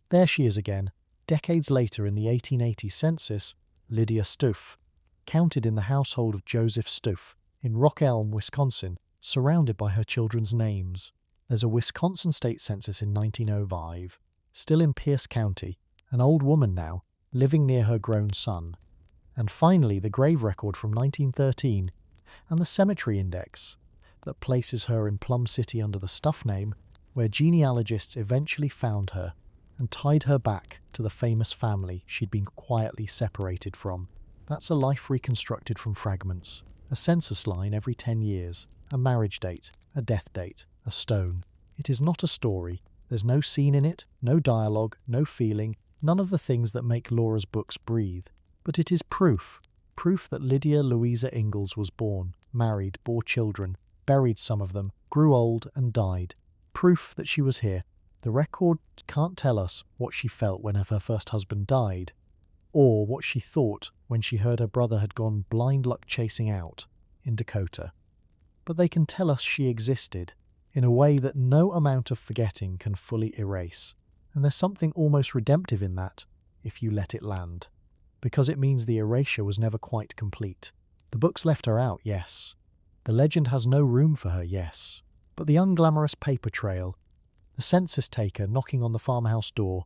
[SPEAKER 1] There she is again, decades later in the 1880 census, Lydia Stouff, counted in the household of Joseph Stouff in Rock Elm, Wisconsin, surrounded by her children's names. There's a Wisconsin state census in 1905, still in Pierce County, an old woman now, living near her grown son. And finally, the grave record from 1913 and the cemetery index that places her in Plum City under the stuff name, where genealogists eventually found her and tied her back to the famous family she'd been quietly separated from. That's a life reconstructed from fragments, a census line every 10 years, a marriage date, a death date, a stone. It is not a story. There's no scene in it, no dialogue, no feeling, none of the things that make Laura's books breathe. But it is proof that Lydia Louisa Ingalls was born, married, bore children, buried some of them, grew old and died. Proof that she was here. The record can't tell us what she felt when her first husband died, or what she thought when she heard her brother had gone blind luck chasing out in Dakota. But they can tell us she existed in a way that no amount of forgetting can fully erase. And there's something almost redemptive in that, if you let it land. Because it means the erasure was never quite complete. The books left her out, yes. The legend has no room for her, yes. But the unglamorous paper trail, the census taker knocking on the farmhouse door,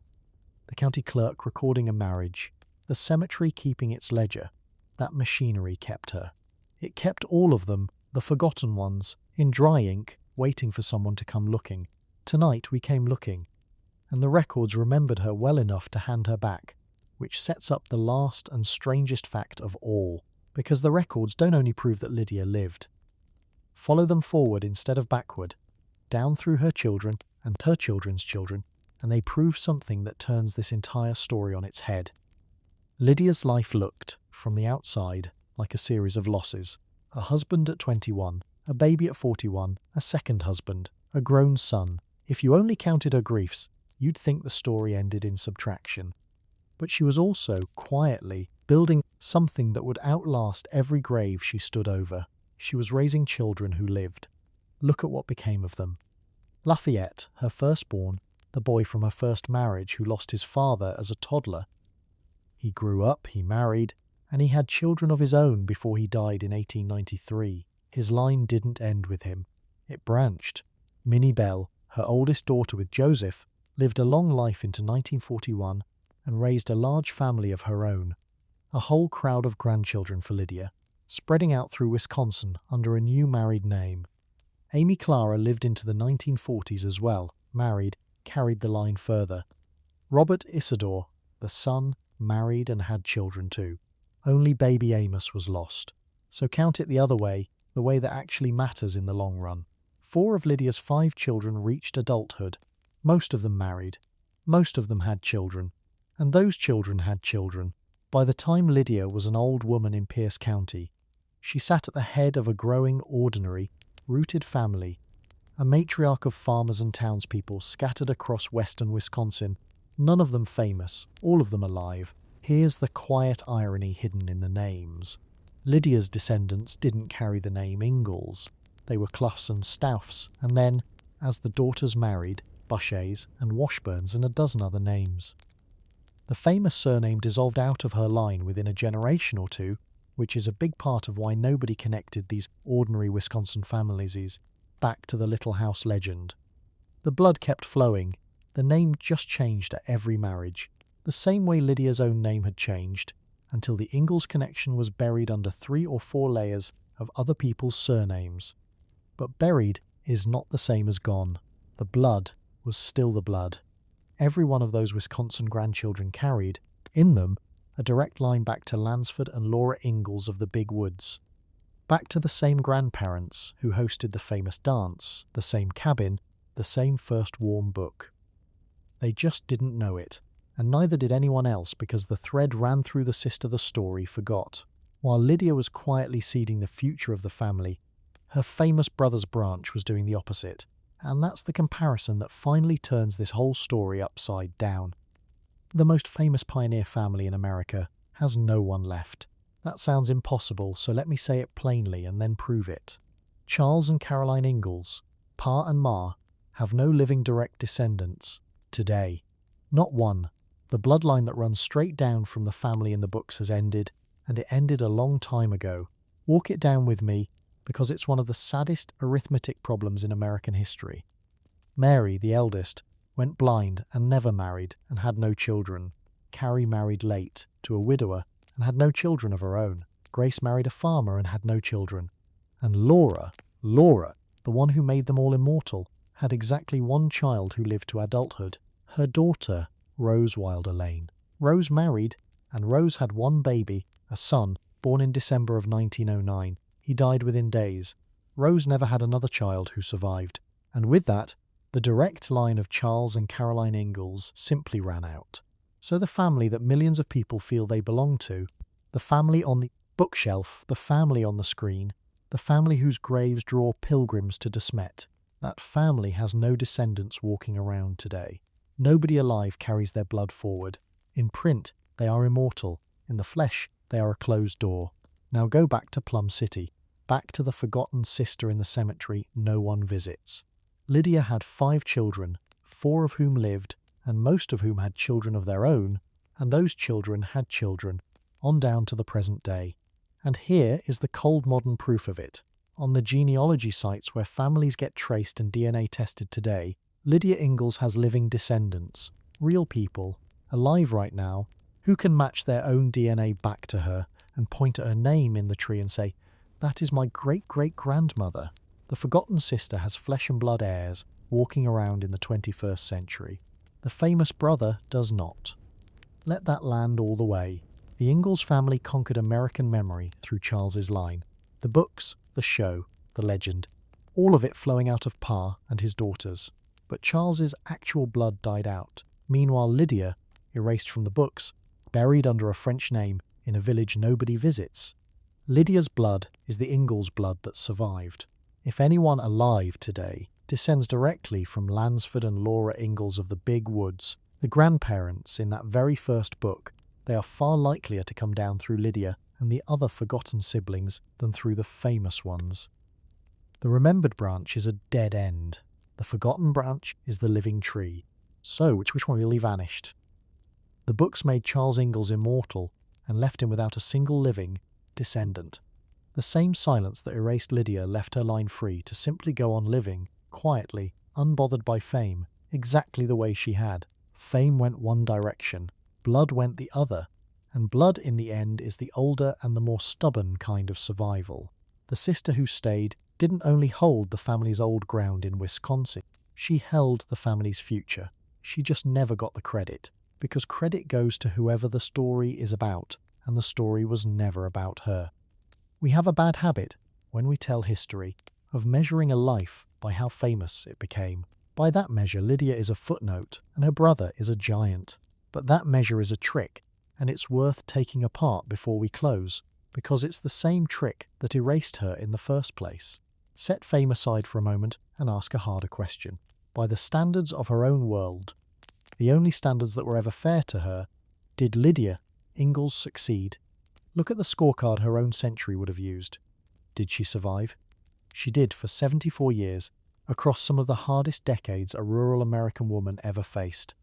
[SPEAKER 1] the county clerk recording a marriage, the cemetery keeping its ledger, that machinery kept her. It kept all of them, the forgotten ones, in dry ink, waiting for someone to come looking. Tonight we came looking, and the records remembered her well enough to hand her back, which sets up the last and strangest fact of all, because the records don't only prove that Lydia lived. Follow them forward instead of backward, down through her children and her children's children, and they prove something that turns this entire story on its head. Lydia's life looked, from the outside, like a series of losses. A husband at 21, a baby at 41, a second husband, a grown son. If you only counted her griefs, you'd think the story ended in subtraction. But she was also, quietly, building something that would outlast every grave she stood over. She was raising children who lived. Look at what became of them. Lafayette, her firstborn, the boy from her first marriage who lost his father as a toddler. He grew up, he married, and he had children of his own before he died in 1893. His line didn't end with him. It branched. Minnie Bell, her oldest daughter with Joseph, lived a long life into 1941 and raised a large family of her own. A whole crowd of grandchildren for Lydia, spreading out through Wisconsin under a new married name. Amy Clara lived into the 1940s as well, married, carried the line further. Robert Isidore, the son, married and had children too. Only baby Amos was lost. So count it the other way, the way that actually matters in the long run. 4 of Lydia's 5 children reached adulthood. Most of them married. Most of them had children. And those children had children. By the time Lydia was an old woman in Pierce County, she sat at the head of a growing, ordinary, rooted family, a matriarch of farmers and townspeople scattered across western Wisconsin, none of them famous, all of them alive. Here's the quiet irony hidden in the names. Lydia's descendants didn't carry the name Ingalls. They were Cloughs and Stauffs, and then, as the daughters married, Bushays and Washburns and a dozen other names. The famous surname dissolved out of her line within a generation or two, which is a big part of why nobody connected these ordinary Wisconsin families back to the Little House legend. The blood kept flowing. The name just changed at every marriage, the same way Lydia's own name had changed, until the Ingalls connection was buried under 3 or 4 layers of other people's surnames. But buried is not the same as gone. The blood was still the blood. Every one of those Wisconsin grandchildren carried, in them, a direct line back to Lansford and Laura Ingalls of the Big Woods. Back to the same grandparents who hosted the famous dance, the same cabin, the same first warm book. They just didn't know it, and neither did anyone else because the thread ran through the sister the story forgot. While Lydia was quietly seeding the future of the family, her famous brother's branch was doing the opposite. And that's the comparison that finally turns this whole story upside down. The most famous pioneer family in America has no one left. That sounds impossible, so let me say it plainly and then prove it. Charles and Caroline Ingalls, Pa and Ma, have no living direct descendants today. Not one. The bloodline that runs straight down from the family in the books has ended, and it ended a long time ago. Walk it down with me, because it's one of the saddest arithmetic problems in American history. Mary, the eldest, went blind and never married and had no children. Carrie married late to a widower and had no children of her own. Grace married a farmer and had no children. And Laura, the one who made them all immortal, had exactly one child who lived to adulthood. Her daughter, Rose Wilder Lane. Rose married, and Rose had one baby, a son, born in December of 1909. He died within days. Rose never had another child who survived. And with that, the direct line of Charles and Caroline Ingalls simply ran out. So the family that millions of people feel they belong to, the family on the bookshelf, the family on the screen, the family whose graves draw pilgrims to De Smet, that family has no descendants walking around today. Nobody alive carries their blood forward. In print, they are immortal. In the flesh, they are a closed door. Now go back to Plum City, back to the forgotten sister in the cemetery no one visits. Lydia had 5 children, 4 of whom lived, and most of whom had children of their own, and those children had children, on down to the present day. And here is the cold modern proof of it. On the genealogy sites where families get traced and DNA tested today, Lydia Ingalls has living descendants, real people, alive right now, who can match their own DNA back to her and point at her name in the tree and say, "That is my great-great-grandmother." The forgotten sister has flesh and blood heirs walking around in the 21st century. The famous brother does not. Let that land all the way. The Ingalls family conquered American memory through Charles's line. The books, the show, the legend, all of it flowing out of Pa and his daughters. But Charles's actual blood died out. Meanwhile, Lydia, erased from the books, buried under a French name in a village nobody visits. Lydia's blood is the Ingalls blood that survived. If anyone alive today descends directly from Lansford and Laura Ingalls of the Big Woods, the grandparents in that very first book, they are far likelier to come down through Lydia and the other forgotten siblings than through the famous ones. The remembered branch is a dead end. The forgotten branch is the living tree. So, which one really vanished? The books made Charles Ingalls immortal and left him without a single living descendant. The same silence that erased Lydia left her line free to simply go on living, quietly, unbothered by fame, exactly the way she had. Fame went one direction, blood went the other, and blood in the end is the older and the more stubborn kind of survival. The sister who stayed didn't only hold the family's old ground in Wisconsin, she held the family's future. She just never got the credit, because credit goes to whoever the story is about, and the story was never about her. We have a bad habit, when we tell history, of measuring a life by how famous it became. By that measure, Lydia is a footnote, and her brother is a giant. But that measure is a trick, and it's worth taking apart before we close, because it's the same trick that erased her in the first place. Set fame aside for a moment and ask a harder question. By the standards of her own world, the only standards that were ever fair to her, did Lydia Ingalls succeed? Look at the scorecard her own century would have used. Did she survive? She did for 74 years, across some of the hardest decades a rural American woman ever faced.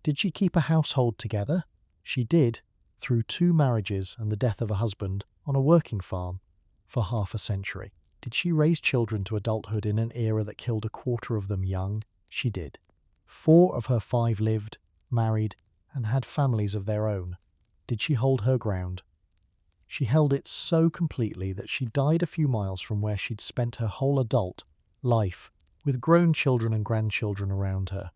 [SPEAKER 1] Did she keep a household together? She did, through 2 marriages and the death of a husband on a working farm for half a century. Did she raise children to adulthood in an era that killed a quarter of them young? She did. 4 of her 5 lived, married, and had families of their own. Did she hold her ground? She held it so completely that she died a few miles from where she'd spent her whole adult life, with grown children and grandchildren around her.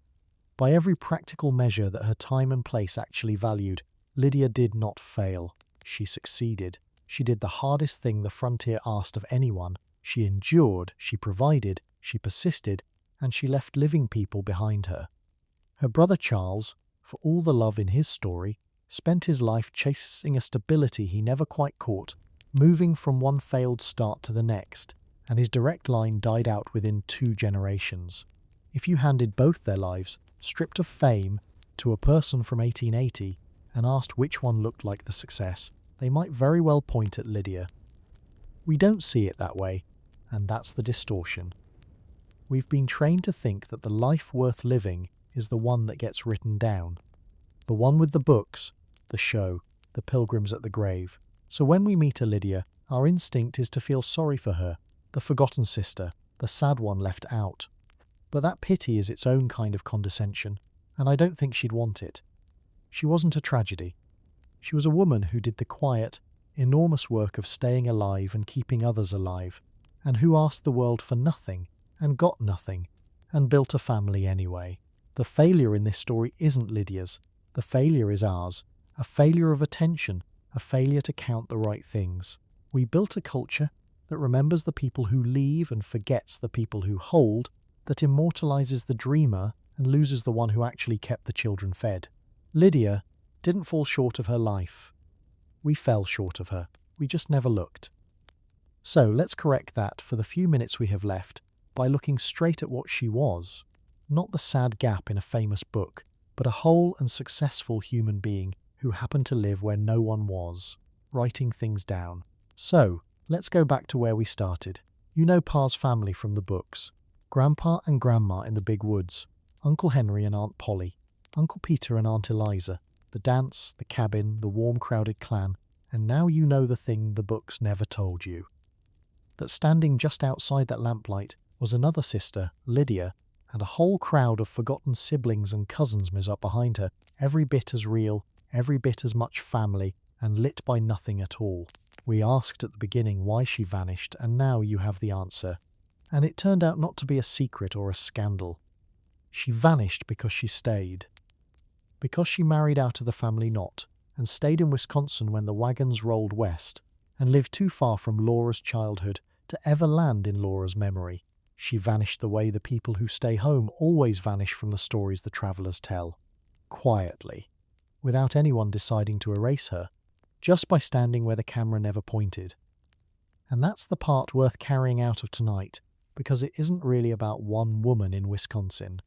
[SPEAKER 1] By every practical measure that her time and place actually valued, Lydia did not fail. She succeeded. She did the hardest thing the frontier asked of anyone. She endured, she provided, she persisted, and she left living people behind her. Her brother Charles, for all the love in his story, spent his life chasing a stability he never quite caught, moving from one failed start to the next, and his direct line died out within 2 generations. If you handed both their lives, stripped of fame, to a person from 1880 and asked which one looked like the success, they might very well point at Lydia. We don't see it that way, and that's the distortion. We've been trained to think that the life worth living is the one that gets written down, the one with the books, the show, the pilgrims at the grave. So when we meet a Lydia, our instinct is to feel sorry for her, the forgotten sister, the sad one left out. But that pity is its own kind of condescension, and I don't think she'd want it. She wasn't a tragedy. She was a woman who did the quiet, enormous work of staying alive and keeping others alive, and who asked the world for nothing and got nothing and built a family anyway. The failure in this story isn't Lydia's. The failure is ours. A failure of attention, a failure to count the right things. We built a culture that remembers the people who leave and forgets the people who hold, that immortalizes the dreamer and loses the one who actually kept the children fed. Lydia didn't fall short of her life. We fell short of her. We just never looked. So let's correct that for the few minutes we have left by looking straight at what she was. Not the sad gap in a famous book, but a whole and successful human being who happened to live where no one was, writing things down. So, let's go back to where we started. You know Pa's family from the books. Grandpa and Grandma in the big woods, Uncle Henry and Aunt Polly, Uncle Peter and Aunt Eliza, the dance, the cabin, the warm crowded clan, and now you know the thing the books never told you. That standing just outside that lamplight was another sister, Lydia, and a whole crowd of forgotten siblings and cousins was up behind her, every bit as real, every bit as much family, and lit by nothing at all. We asked at the beginning why she vanished, and now you have the answer. And it turned out not to be a secret or a scandal. She vanished because she stayed. Because she married out of the family knot, and stayed in Wisconsin when the wagons rolled west, and lived too far from Laura's childhood to ever land in Laura's memory. She vanished the way the people who stay home always vanish from the stories the travellers tell. Quietly, without anyone deciding to erase her, just by standing where the camera never pointed. And that's the part worth carrying out of tonight, because it isn't really about one woman in Wisconsin.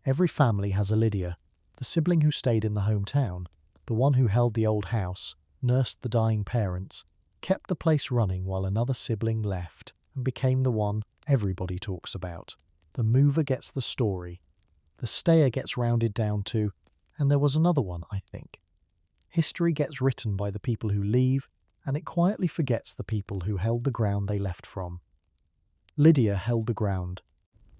[SPEAKER 1] Every family has a Lydia, the sibling who stayed in the hometown, the one who held the old house, nursed the dying parents, kept the place running while another sibling left, and became the one everybody talks about. The mover gets the story. The stayer gets rounded down to, and there was another one, I think. History gets written by the people who leave, and it quietly forgets the people who held the ground they left from. Lydia held the ground.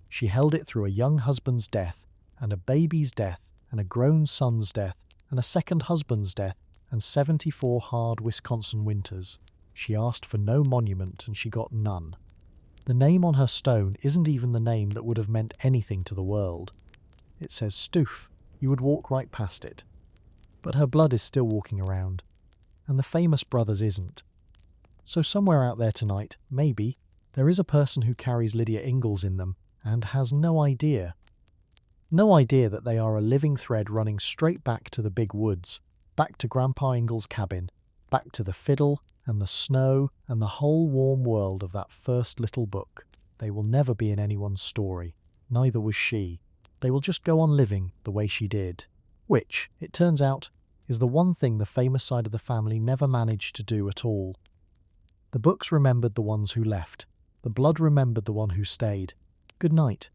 [SPEAKER 1] She held it through a young husband's death, and a baby's death, and a grown son's death, and a second husband's death, and 74 hard Wisconsin winters. She asked for no monument, and she got none. The name on her stone isn't even the name that would have meant anything to the world. It says Stoof. You would walk right past it. But her blood is still walking around, and the famous brothers isn't. So somewhere out there tonight, maybe, there is a person who carries Lydia Ingalls in them and has no idea. No idea that they are a living thread running straight back to the big woods, back to Grandpa Ingalls' cabin, back to the fiddle and the snow and the whole warm world of that first little book. They will never be in anyone's story. Neither was she. They will just go on living the way she did. Which, it turns out, is the one thing the famous side of the family never managed to do at all. The books remembered the ones who left. The blood remembered the one who stayed. Good night.